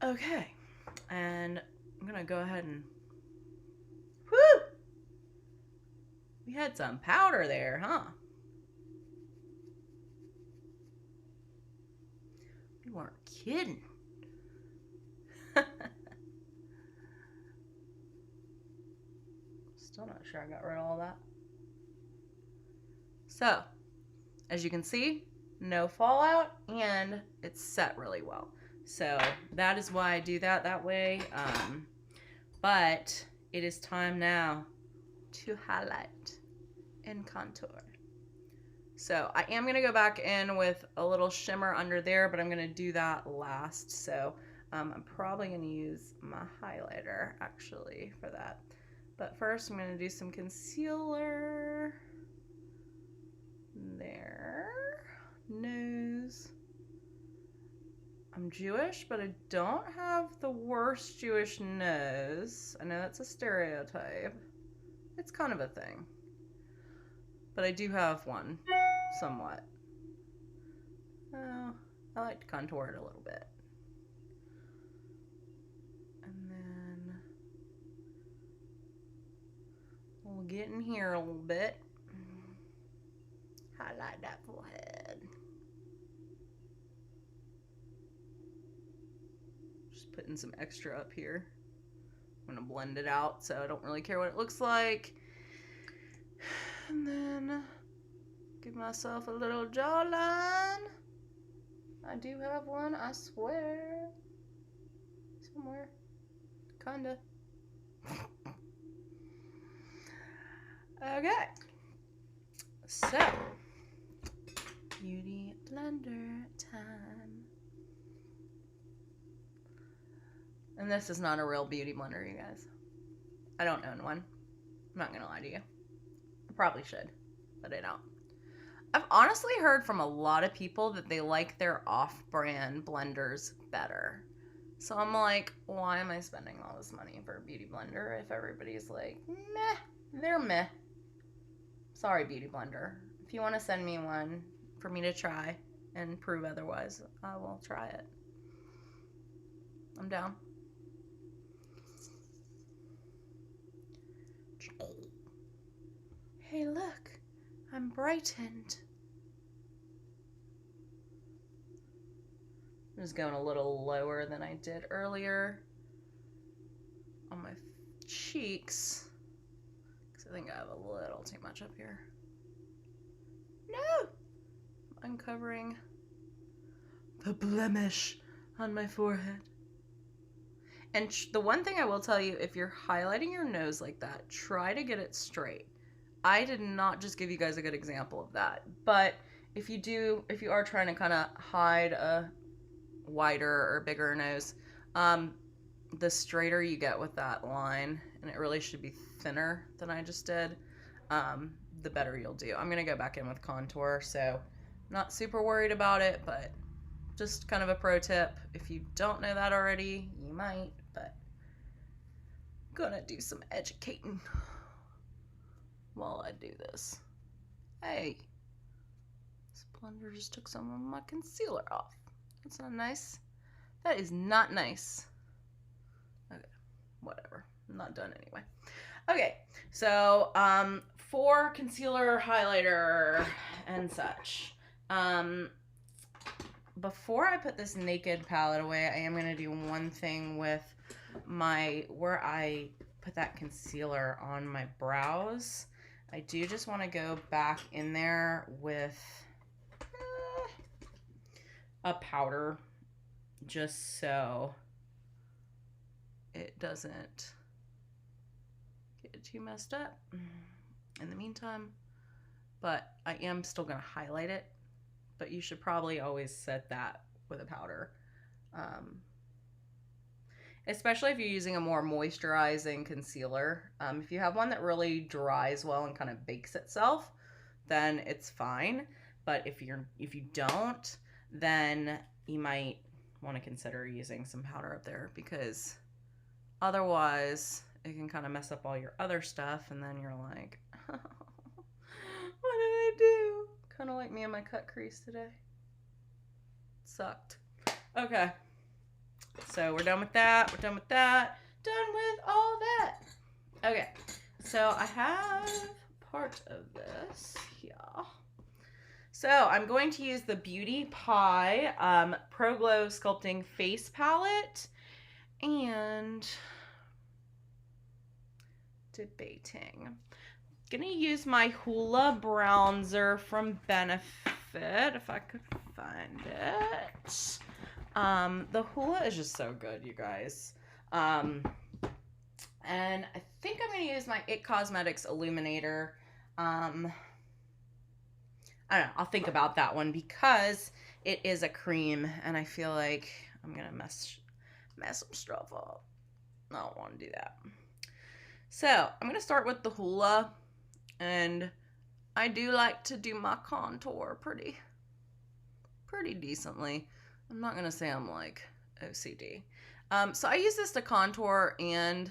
Okay, and I'm gonna go ahead and, whoo! We had some powder there, huh? We weren't kidding. Still not sure I got rid of all that. So, as you can see, no fallout, and it's set really well. So that is why I do that way. But it is time now to highlight and contour. So I am going to go back in with a little shimmer under there, but I'm going to do that last. So I'm probably going to use my highlighter actually for that. But first I'm going to do some concealer. There. Nose. I'm Jewish, but I don't have the worst Jewish nose. I know that's a stereotype. It's kind of a thing. But I do have one, somewhat. Oh, I like to contour it a little bit. And then we'll get in here a little bit. Highlight that forehead. Putting some extra up here. I'm gonna blend it out, so I don't really care what it looks like. And then give myself a little jawline. I do have one, I swear. Somewhere. Kinda. Okay. So, beauty blender time. And this is not a real beauty blender, you guys. I don't own one. I'm not gonna lie to you. I probably should, but I don't. I've honestly heard from a lot of people that they like their off-brand blenders better. So I'm like, why am I spending all this money for a beauty blender if everybody's like, meh, they're meh. Sorry, beauty blender. If you want to send me one for me to try and prove otherwise, I will try it. I'm down. Hey, look, I'm brightened. I'm just going a little lower than I did earlier on my cheeks, because I think I have a little too much up here. No! I'm uncovering the blemish on my forehead. And the one thing I will tell you, if you're highlighting your nose like that, try to get it straight. I did not just give you guys a good example of that, but if you are trying to kind of hide a wider or bigger nose, the straighter you get with that line, and it really should be thinner than I just did, the better you'll do. I'm gonna go back in with contour, so not super worried about it, but just kind of a pro tip. If you don't know that already, you might, but I'm gonna do some educating while I do this. Hey, this blender just took some of my concealer off. That's not nice. That is not nice. Okay, whatever. I'm not done anyway. Okay, so for concealer, highlighter, and such, before I put this Naked palette away, I am going to do one thing with where I put that concealer on my brows. I do just want to go back in there with a powder, just so it doesn't get too messed up in the meantime. But I am still going to highlight it, but you should probably always set that with a powder. Especially if you're using a more moisturizing concealer. If you have one that really dries well and kind of bakes itself, then it's fine. But if you don't, then you might want to consider using some powder up there, because otherwise it can kind of mess up all your other stuff, and then you're like, oh, what did I do? Kind of like me and my cut crease today. Sucked. Okay. So we're done with that. We're done with that. Done with all that. Okay. So I have part of this here. So I'm going to use the Beauty Pie Pro Glow Sculpting Face Palette, and debating. Gonna use my Hoola bronzer from Benefit, if I could find it. The Hoola is just so good, you guys. And I think I'm gonna use my IT Cosmetics Illuminator. I don't know, I'll think about that one, because it is a cream, and I feel like I'm gonna mess some stuff up. I don't want to do that. So I'm gonna start with the Hoola, and I do like to do my contour pretty decently. I'm not gonna say I'm like OCD. So I use this to contour and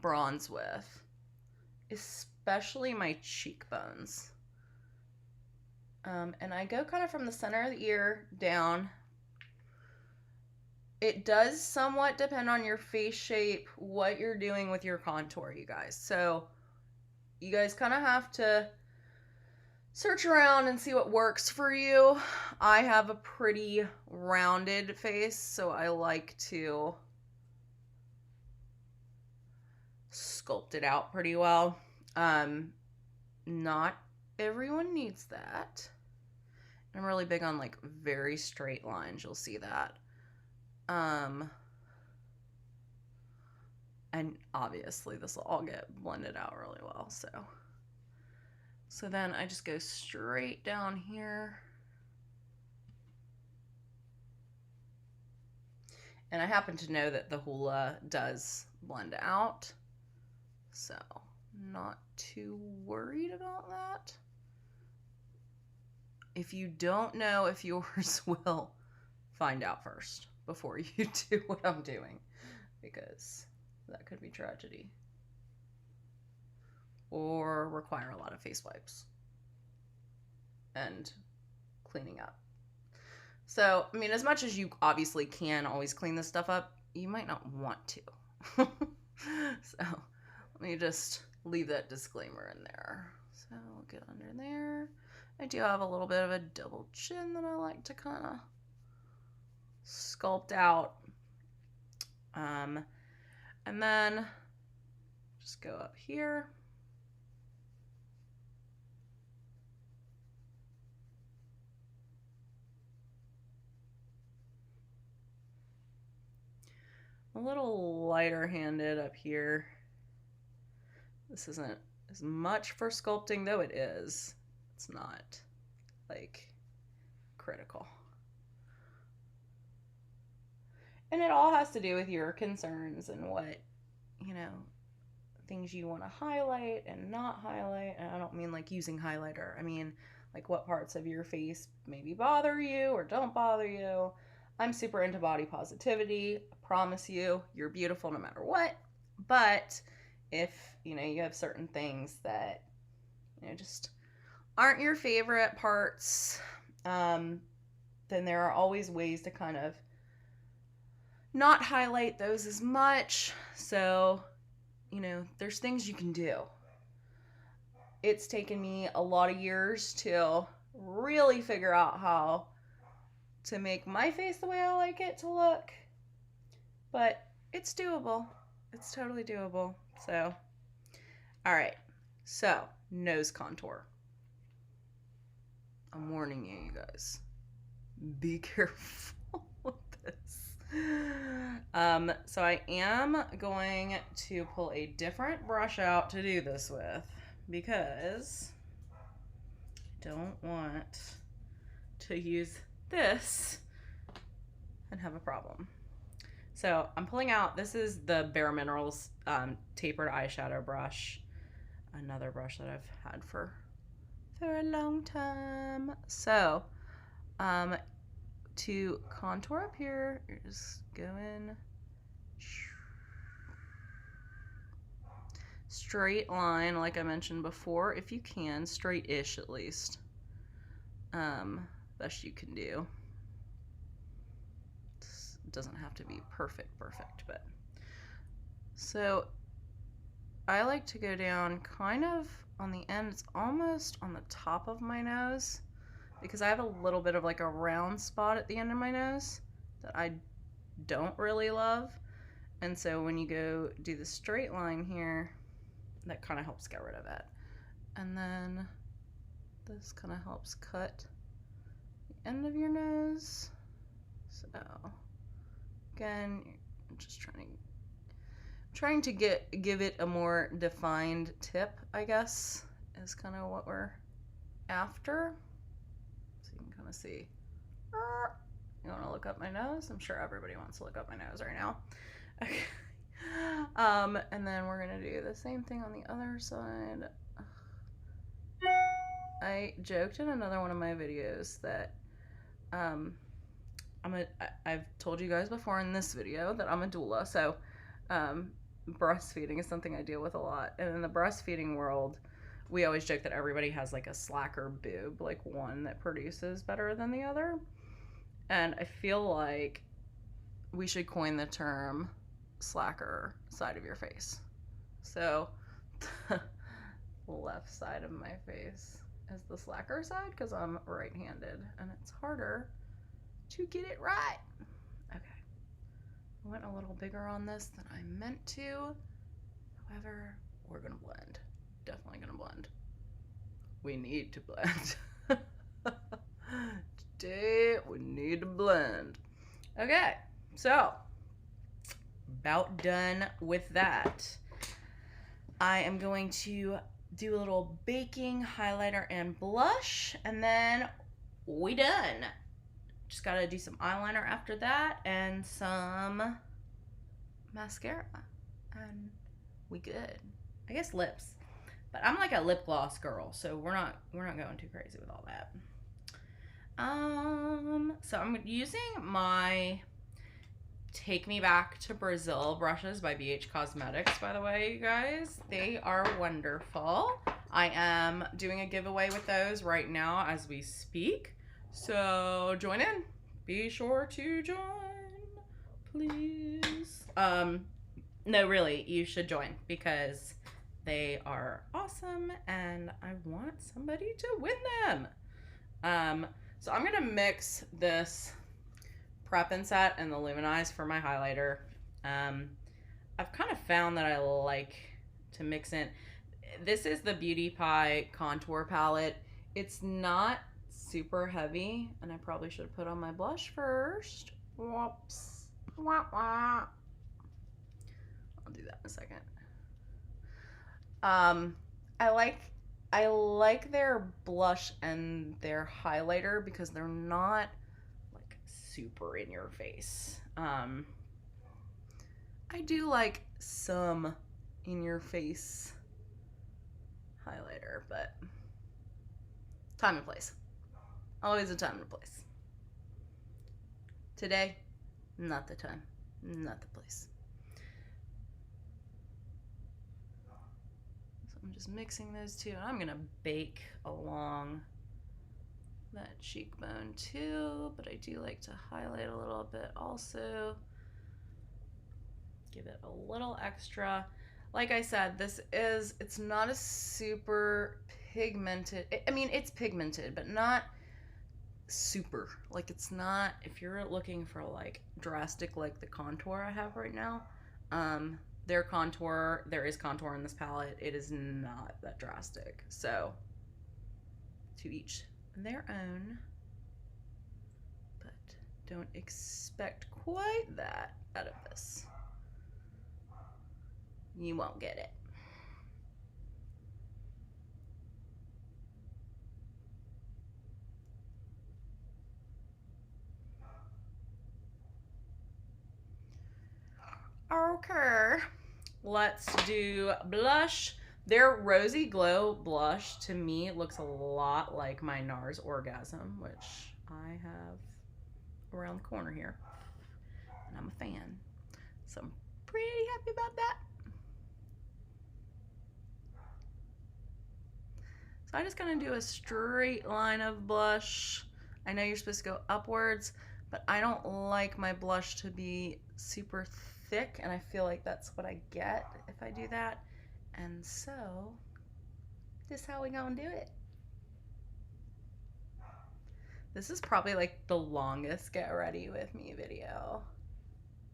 bronze with, especially my cheekbones. And I go kind of from the center of the ear down. It does somewhat depend on your face shape, what you're doing with your contour, you guys. So you guys kind of have to search around and see what works for you. I have a pretty rounded face, so I like to sculpt it out pretty well. Not everyone needs that. I'm really big on like very straight lines. You'll see that. And obviously this will all get blended out really well. So then I just go straight down here. And I happen to know that the Hoola does blend out, so not too worried about that. If you don't know if yours will, find out first before you do what I'm doing, because that could be tragedy or require a lot of face wipes and cleaning up. So, I mean, as much as you obviously can always clean this stuff up, you might not want to. So, let me just leave that disclaimer in there. So, we'll get under there. I do have a little bit of a double chin that I like to kind of sculpt out. And then just go up here. A little lighter handed up here. This isn't as much for sculpting, though it is. It's not like critical. And it all has to do with your concerns and what, you know, things you want to highlight and not highlight. And I don't mean like using highlighter. I mean like what parts of your face maybe bother you or don't bother you. I'm super into body positivity. I promise you, you're beautiful no matter what. But if, you know, you have certain things that, you know, just aren't your favorite parts, then there are always ways to kind of not highlight those as much. So, you know, there's things you can do. It's taken me a lot of years to really figure out how to make my face the way I like it to look. But it's doable. It's totally doable. So, all right. So, nose contour. I'm warning you, you guys. Be careful with this. So I am going to pull a different brush out to do this with because I don't want to use this and have a problem. So I'm pulling out, this is the Bare Minerals tapered eyeshadow brush, another brush that I've had for a long time. So to contour up here, you're just going straight line, like I mentioned before, if you can, straight-ish at least. Best you can do. It doesn't have to be perfect, but. So I like to go down kind of on the end. It's almost on the top of my nose because I have a little bit of like a round spot at the end of my nose that I don't really love. And so when you go do the straight line here, that kind of helps get rid of it. And then this kind of helps cut the end of your nose. So again, I'm just trying to give it a more defined tip, I guess, is kind of what we're after. So you can kind of see. You want to look up my nose? I'm sure everybody wants to look up my nose right now. Okay. And then we're gonna do the same thing on the other side. I joked in another one of my videos that I've told you guys before in this video that I'm a doula, so breastfeeding is something I deal with a lot. And in the breastfeeding world, we always joke that everybody has like a slacker boob, like one that produces better than the other. And I feel like we should coin the term slacker side of your face. So the left side of my face is the slacker side because I'm right-handed and it's harder to get it right. Okay. I went a little bigger on this than I meant to. However, we're gonna blend. Definitely gonna blend. We need to blend. Today, we need to blend. Okay, so about done with that. I am going to do a little baking highlighter and blush, and then we done. just gotta do some eyeliner after that and some mascara, and we good. I guess lips, but I'm like a lip gloss girl, so we're not going too crazy with all that. So I'm using my Take Me Back to Brazil brushes by BH Cosmetics, by the way, you guys. They are wonderful. I am doing a giveaway with those right now as we speak. So join in. Be sure to join, please. No, really, you should join because they are awesome and I want somebody to win them. So I'm gonna mix this Prep and Set and the Luminize for my highlighter. I've kind of found that I like to mix in. This is the Beauty Pie contour palette. It's not super heavy, and I probably should have put on my blush first. Whoops. Wah, wah. I'll do that in a second. I like their blush and their highlighter because they're not like super in your face. I do like some in your face highlighter, but time and place. Always a time and place. Today, not the time, not the place. So I'm just mixing those two, and I'm gonna bake along that cheekbone too, but I do like to highlight a little bit also. Give it a little extra. Like I said, it's not a super pigmented, I mean, it's pigmented, but not super. Like, it's not, if you're looking for like drastic, like the contour I have right now, their contour, there is contour in this palette. It is not that drastic. So, to each their own, but don't expect quite that out of this. You won't get it. Okay, let's do blush. Their Rosy Glow blush to me looks a lot like my NARS Orgasm, which I have around the corner here, and I'm a fan, so I'm pretty happy about that. So I just gonna do a straight line of blush. I know you're supposed to go upwards, but I don't like my blush to be super thick, and I feel like that's what I get if I do that. And so, this is how we gonna do it. This is probably like the longest get ready with me video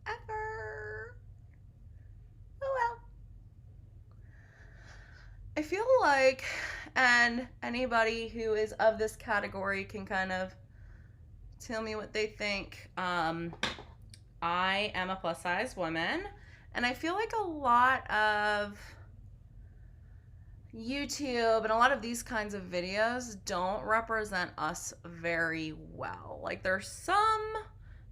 ever. Oh well. I feel like, and anybody who is of this category can kind of tell me what they think. I am a plus size woman, and I feel like a lot of YouTube and a lot of these kinds of videos don't represent us very well. Like, there's some,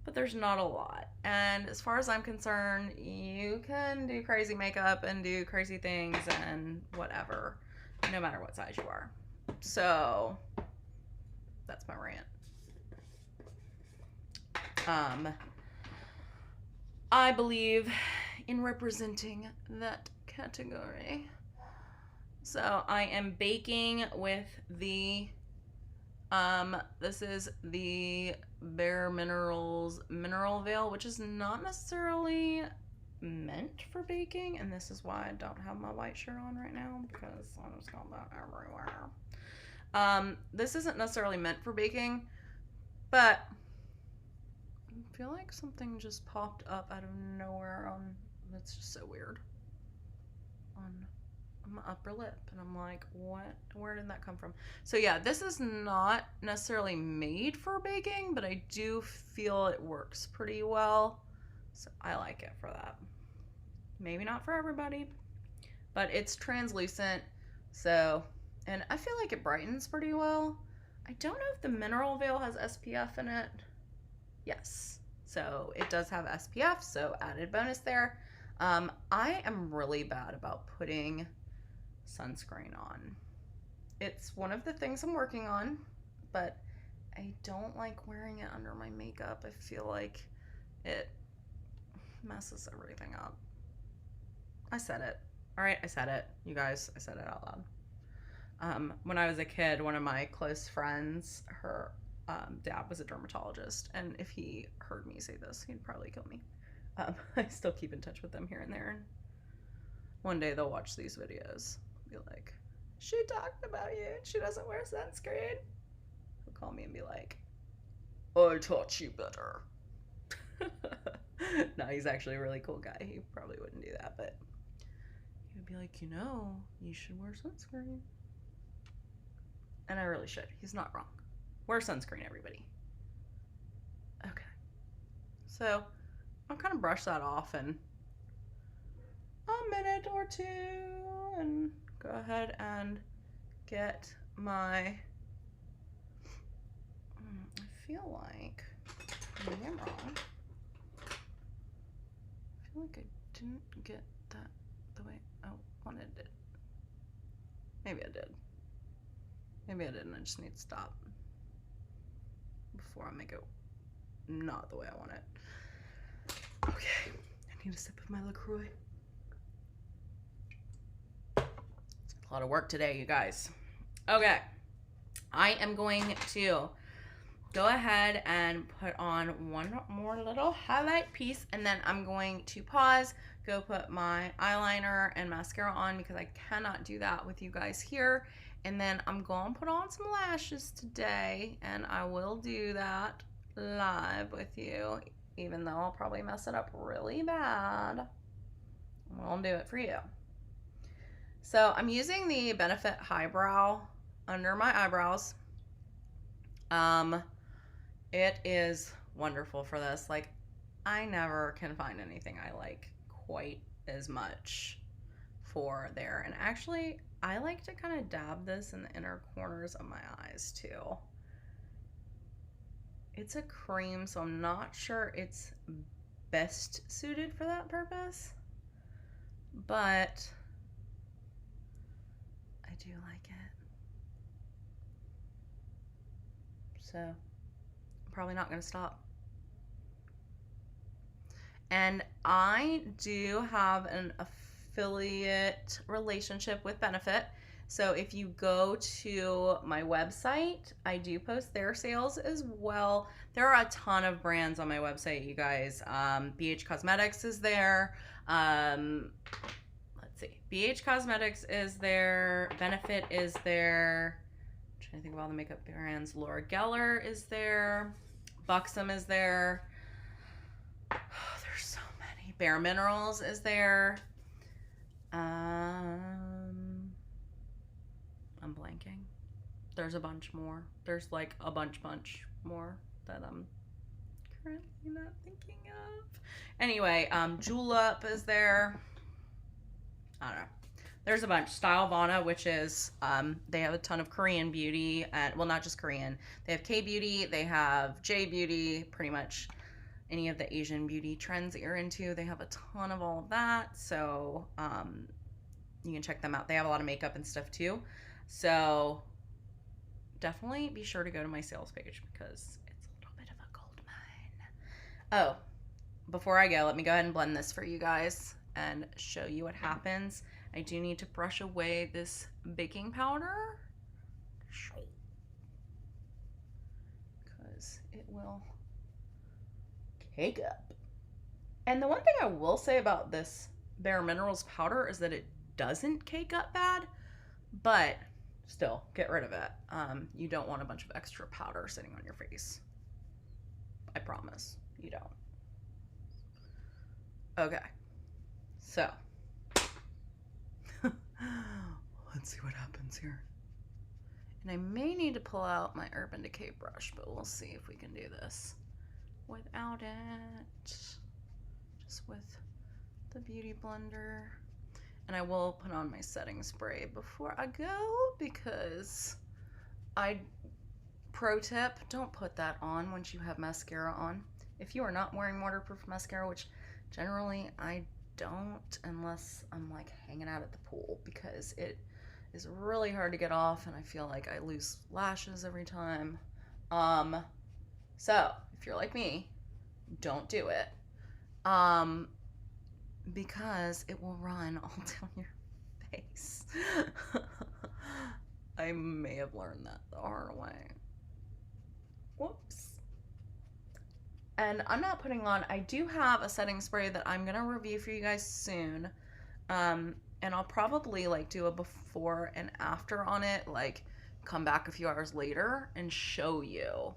but there's not a lot. And as far as I'm concerned, you can do crazy makeup and do crazy things and whatever, no matter what size you are. So that's my rant. I believe in representing that category. So I am baking with the, this is the Bare Minerals Mineral Veil, which is not necessarily meant for baking, and this is why I don't have my white shirt on right now, because I just got that everywhere. This isn't necessarily meant for baking, but I feel like something just popped up out of nowhere on, that's just so weird, on my upper lip, and I'm like, what, where did that come from? So yeah, this is not necessarily made for baking, but I do feel it works pretty well, so I like it for that. Maybe not for everybody, but it's translucent, so, and I feel like it brightens pretty well. I don't know if the Mineral Veil has SPF in it. Yes. So it does have SPF, so added bonus there. I am really bad about putting sunscreen on. It's one of the things I'm working on, but I don't like wearing it under my makeup. I feel like it messes everything up. I said it. All right, I said it. You guys, I said it out loud. When I was a kid, one of my close friends, her dad was a dermatologist, and if he heard me say this, he'd probably kill me. I still keep in touch with them here and there. And one day they'll watch these videos, be like, "She talked about you, and she doesn't wear sunscreen." He'll call me and be like, "I taught you better." No, he's actually a really cool guy. He probably wouldn't do that, but he would be like, you should wear sunscreen. And I really should. He's not wrong. Wear sunscreen, everybody. Okay. So I'll kind of brush that off in a minute or two and go ahead and get my, I feel like, maybe I'm wrong. I feel like I didn't get that the way I wanted it. Maybe I did. Maybe I didn't. I just need to stop before I make it not the way I want it. Okay, I need a sip of my LaCroix. It's a lot of work today, you guys. Okay, I am going to go ahead and put on one more little highlight piece, and then I'm going to pause, go put my eyeliner and mascara on because I cannot do that with you guys here. And then I'm going to put on some lashes today, and I will do that live with you, even though I'll probably mess it up really bad. I'll do it for you. So I'm using the Benefit Highbrow under my eyebrows. It is wonderful for this. Like, I never can find anything I like quite as much for there. And actually, I like to kind of dab this in the inner corners of my eyes too. It's a cream, so I'm not sure it's best suited for that purpose, but I do like it. So I'm probably not going to stop. And I do have an affiliate relationship with Benefit. So if you go to my website, I do post their sales as well. There are a ton of brands on my website, you guys. BH Cosmetics is there. Let's see. BH Cosmetics is there. Benefit is there. I'm trying to think of all the makeup brands. Laura Geller is there. Buxom is there. Oh, there's so many. Bare Minerals is there. I'm blanking. There's a bunch more. There's like a bunch more that I'm currently not thinking of. Anyway, Julep is there. I don't know. There's a bunch. Style Vana, which is, they have a ton of Korean beauty. And, well, not just Korean. They have K-beauty. They have J-beauty. Pretty much any of the Asian beauty trends that you're into. They have a ton of all of that. So you can check them out. They have a lot of makeup and stuff too. So definitely be sure to go to my sales page because it's a little bit of a gold mine. Oh, before I go, let me go ahead and blend this for you guys and show you what happens. I do need to brush away this baking powder because it will cake up. And the one thing I will say about this Bare Minerals powder is that it doesn't cake up bad, but still, get rid of it. You don't want a bunch of extra powder sitting on your face. I promise you don't. Okay, so let's see what happens here. And I may need to pull out my Urban Decay brush, but we'll see if we can do this without it. Just with the Beauty Blender. And I will put on my setting spray before I go because pro tip, don't put that on once you have mascara on. if you are not wearing waterproof mascara, which generally I don't unless I'm like hanging out at the pool, because it is really hard to get off and I feel like I lose lashes every time. So if you're like me, don't do it. Because it will run all down your face. I may have learned that the hard way. Whoops. And I'm not putting on, I do have a setting spray that I'm gonna review for you guys soon. And I'll probably like do a before and after on it, like come back a few hours later and show you.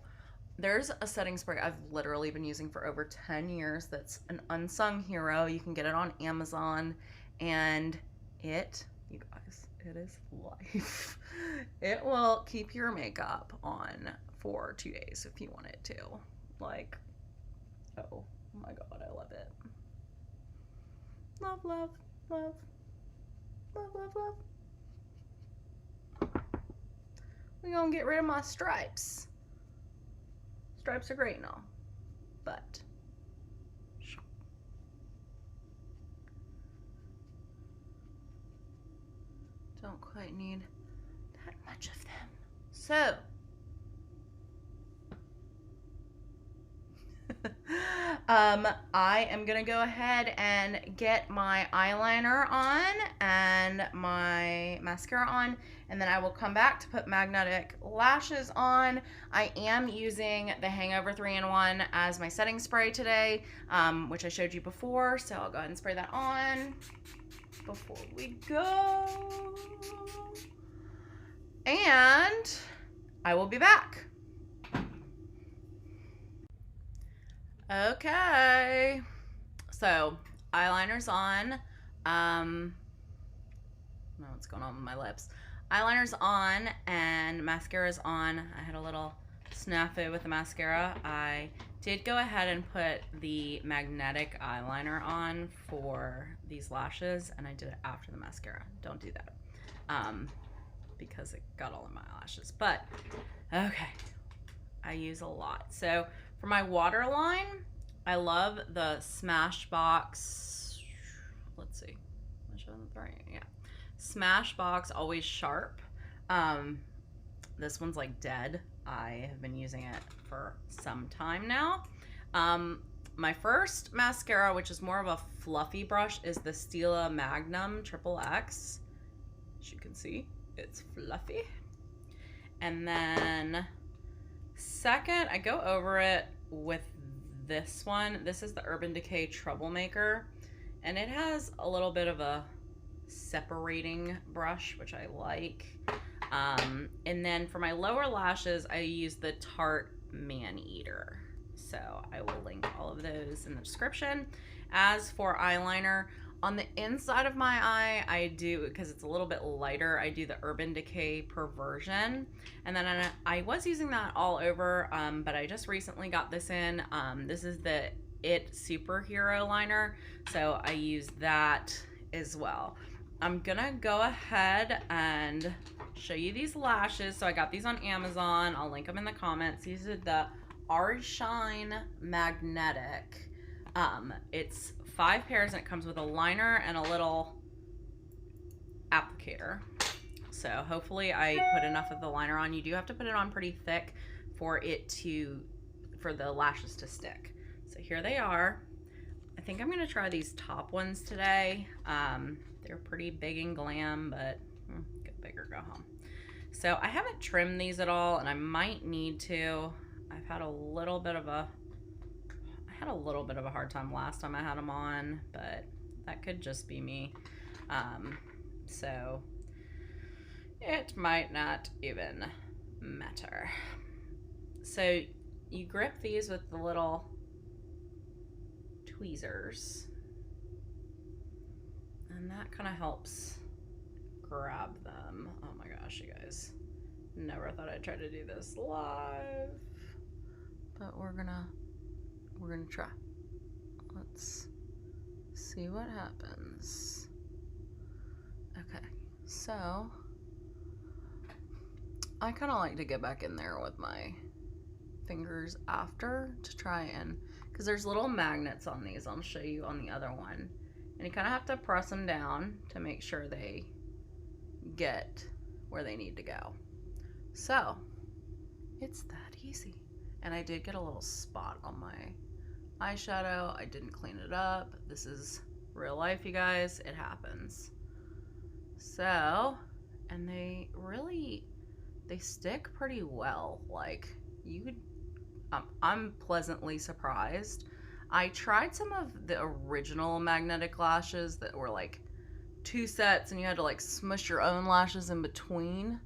There's a setting spray I've literally been using for over 10 years that's an unsung hero. You can get it on Amazon, and it, you guys, it is life. It will keep your makeup on for 2 days if you want it to. Like, oh my god, I love it. Love, love, love. Love, love, love. We're gonna get rid of my stripes. Stripes are great and all, but don't quite need that much of them. So, I am gonna go ahead and get my eyeliner on and my mascara on, and then I will come back to put magnetic lashes on. I am using the Hangover 3-in-1 as my setting spray today, which I showed you before, so I'll go ahead and spray that on before we go. And I will be back. Okay, so eyeliner's on. I don't know what's going on with my lips. Eyeliner's on and mascara's on. I had a little snafu with the mascara. I did go ahead and put the magnetic eyeliner on for these lashes, and I did it after the mascara. Don't do that, because it got all in my eyelashes. But okay, I use a lot. So for my waterline, I love the Smashbox, let's see, am I showing the right? Yeah. Smashbox Always Sharp. This one's like dead. I have been using it for some time now. My first mascara, which is more of a fluffy brush, is the Stila Magnum XXX. As you can see, it's fluffy. And then second, I go over it with this one. This is the Urban Decay Troublemaker, and it has a little bit of a separating brush, which I like. And then for my lower lashes, I use the Tarte Maneater. So I will link all of those in the description. As for eyeliner, on the inside of my eye, I do, because it's a little bit lighter, I do the Urban Decay Perversion. And then I was using that all over, but I just recently got this in. This is the It Superhero Liner, so I use that as well. I'm gonna go ahead and show you these lashes. So I got these on Amazon. I'll link them in the comments. These are the Shine Magnetic. It's 5 pairs, and it comes with a liner and a little applicator. So hopefully I put enough of the liner on. You do have to put it on pretty thick for the lashes to stick. So here they are. I think I'm gonna try these top ones today. They're pretty big and glam, but get bigger, go home. So I haven't trimmed these at all, and I might need to. I've had a little bit of a hard time last time I had them on, but that could just be me. So it might not even matter. So you grip these with the little tweezers, and that kind of helps grab them. Oh my gosh, you guys, never thought I'd try to do this live, but we're gonna try. Let's see what happens. Okay, so I kind of like to get back in there with my fingers after to try and because there's little magnets on these. I'll show you on the other one. And you kind of have to press them down to make sure they get where they need to go. So, it's that easy. And I did get a little spot on my eyeshadow. I didn't clean it up. This is real life, you guys. It happens. So, and they stick pretty well. Like, I'm pleasantly surprised. I tried some of the original magnetic lashes that were like 2 sets and you had to like smush your own lashes in between,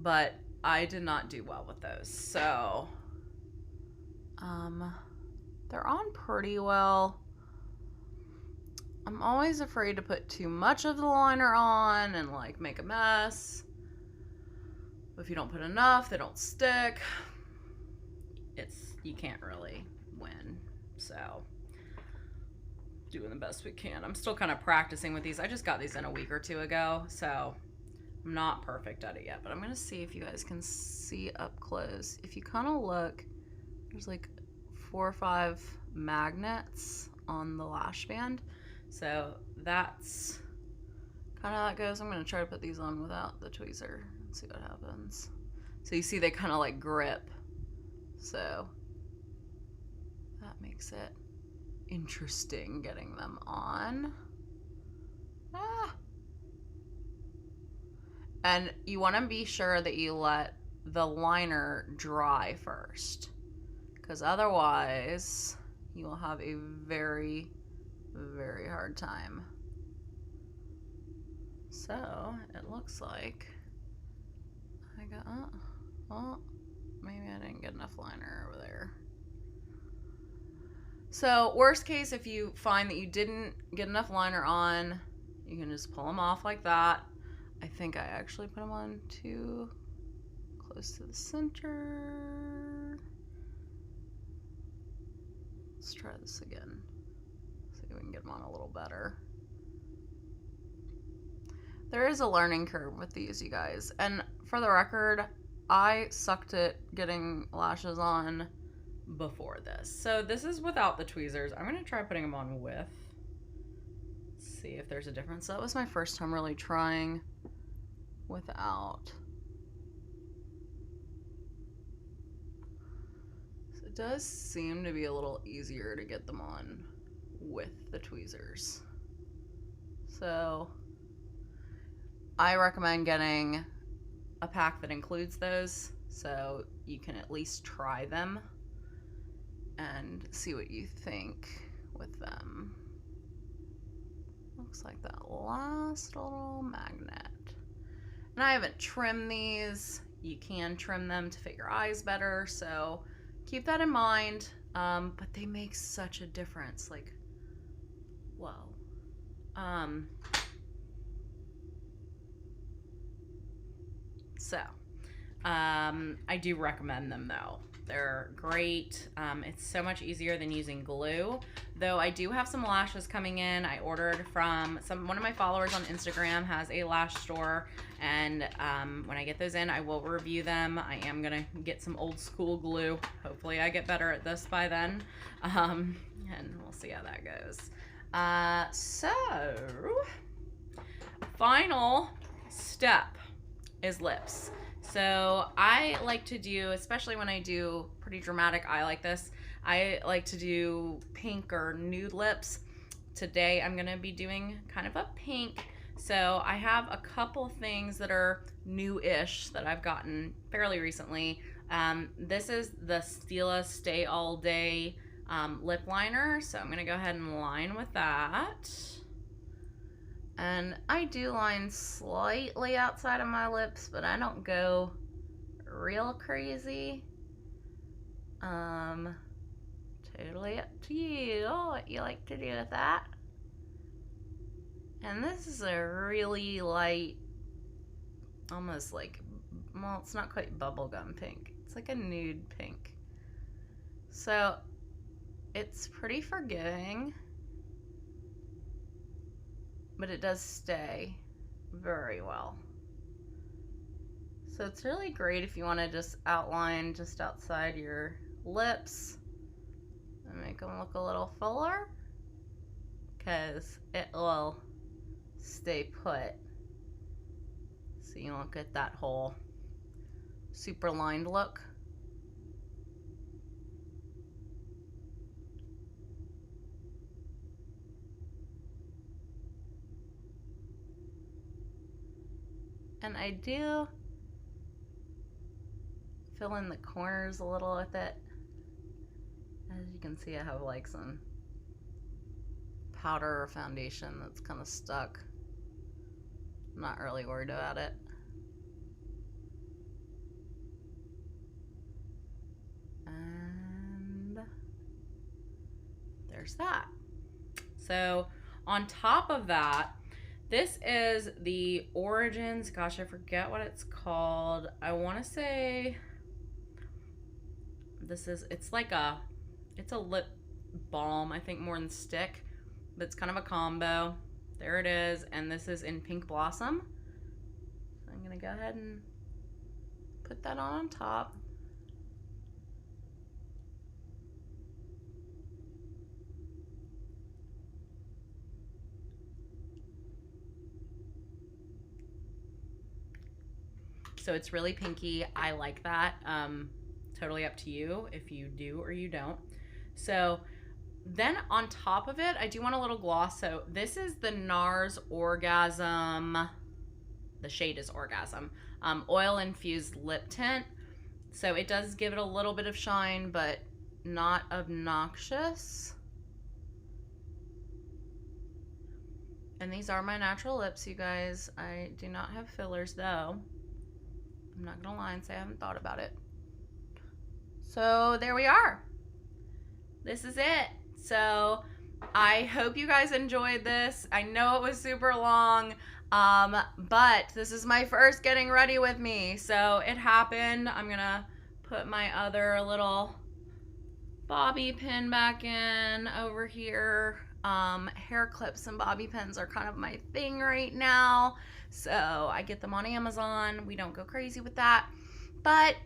but I did not do well with those. So they're on pretty well. I'm always afraid to put too much of the liner on and like make a mess. If you don't put enough, they don't stick. You can't really win. So, doing the best we can. I'm still kind of practicing with these. I just got these in a week or 2 ago, so I'm not perfect at it yet, but I'm going to see if you guys can see up close. If you kind of look, there's like 4 or 5 magnets on the lash band. So that's kind of how it goes. I'm going to try to put these on without the tweezer and see what happens. So you see they kind of like grip. So that makes it interesting getting them on. And you want to be sure that you let the liner dry first, because otherwise you will have a very, very hard time. So it looks like I got, oh, maybe I didn't get enough liner over there. So worst case, if you find that you didn't get enough liner on, you can just pull them off like that. I think I actually put them on too close to the center. Let's try this again. See if we can get them on a little better. There is a learning curve with these, you guys. And for the record, I sucked at getting lashes on before this. So this is without the tweezers. I'm going to try putting them on with. See if there's a difference. That was my first time really trying without. So it does seem to be a little easier to get them on with the tweezers. So I recommend getting a pack that includes those so you can at least try them and see what you think with them. Looks like that last little magnet. And I haven't trimmed these. You can trim them to fit your eyes better, so keep that in mind. But they make such a difference. Like, whoa. I do recommend them though. They're great. It's so much easier than using glue. Though I do have some lashes coming in. I ordered from one of my followers on Instagram has a lash store, and when I get those in, I will review them. I am gonna get some old school glue. Hopefully I get better at this by then. And we'll see how that goes. So final step is lips. So I like to do, especially when I do pretty dramatic eye like this, I like to do pink or nude lips. Today I'm gonna be doing kind of a pink. So I have a couple things that are new-ish that I've gotten fairly recently. This is the Stila Stay All Day lip liner. So I'm gonna go ahead and line with that. And I do line slightly outside of my lips, but I don't go real crazy. Totally up to you what you like to do with that. And this is a really light, almost like, well, it's not quite bubblegum pink. It's like a nude pink. So it's pretty forgiving, but it does stay very well. So it's really great if you want to just outline just outside your lips make them look a little fuller because it will stay put. So you won't get that whole super lined look. And I do fill in the corners a little with it. As you can see, I have like some powder or foundation that's kind of stuck. I'm not really worried about it. And there's that. So on top of that, this is the Origins, gosh, I forget what it's called. I want to say this is, it's a lip balm, I think, more than stick, but it's kind of a combo. There it is, and this is in Pink Blossom. So I'm gonna go ahead and put that on top. So it's really pinky. I like that. Totally up to you if you do or you don't. So then on top of it, I do want a little gloss. So this is the NARS Orgasm. The shade is Orgasm. Oil infused lip tint. So it does give it a little bit of shine, but not obnoxious. And these are my natural lips, you guys. I do not have fillers though. I'm not gonna lie and say I haven't thought about it. So there we are. This is it. So I hope you guys enjoyed this. I know it was super long, but this is my first getting ready with me. So it happened. I'm gonna put my other little bobby pin back in over here. Hair clips and bobby pins are kind of my thing right now. So I get them on Amazon. We don't go crazy with that. But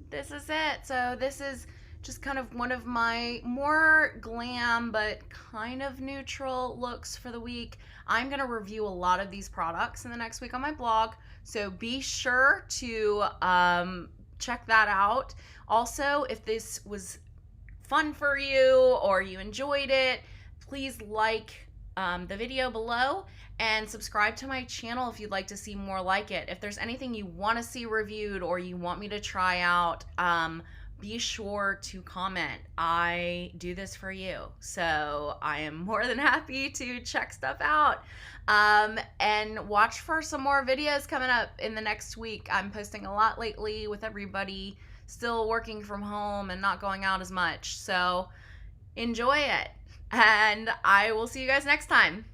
this is it. So this is just kind of one of my more glam but kind of neutral looks for the week. I'm going to review a lot of these products in the next week on my blog. So be sure to check that out. Also, if this was fun for you or you enjoyed it, please like the video below and subscribe to my channel if you'd like to see more like it. If there's anything you want to see reviewed or you want me to try out, be sure to comment. I do this for you, so I am more than happy to check stuff out. And watch for some more videos coming up in the next week. I'm posting a lot lately with everybody still working from home and not going out as much, so enjoy it. And I will see you guys next time.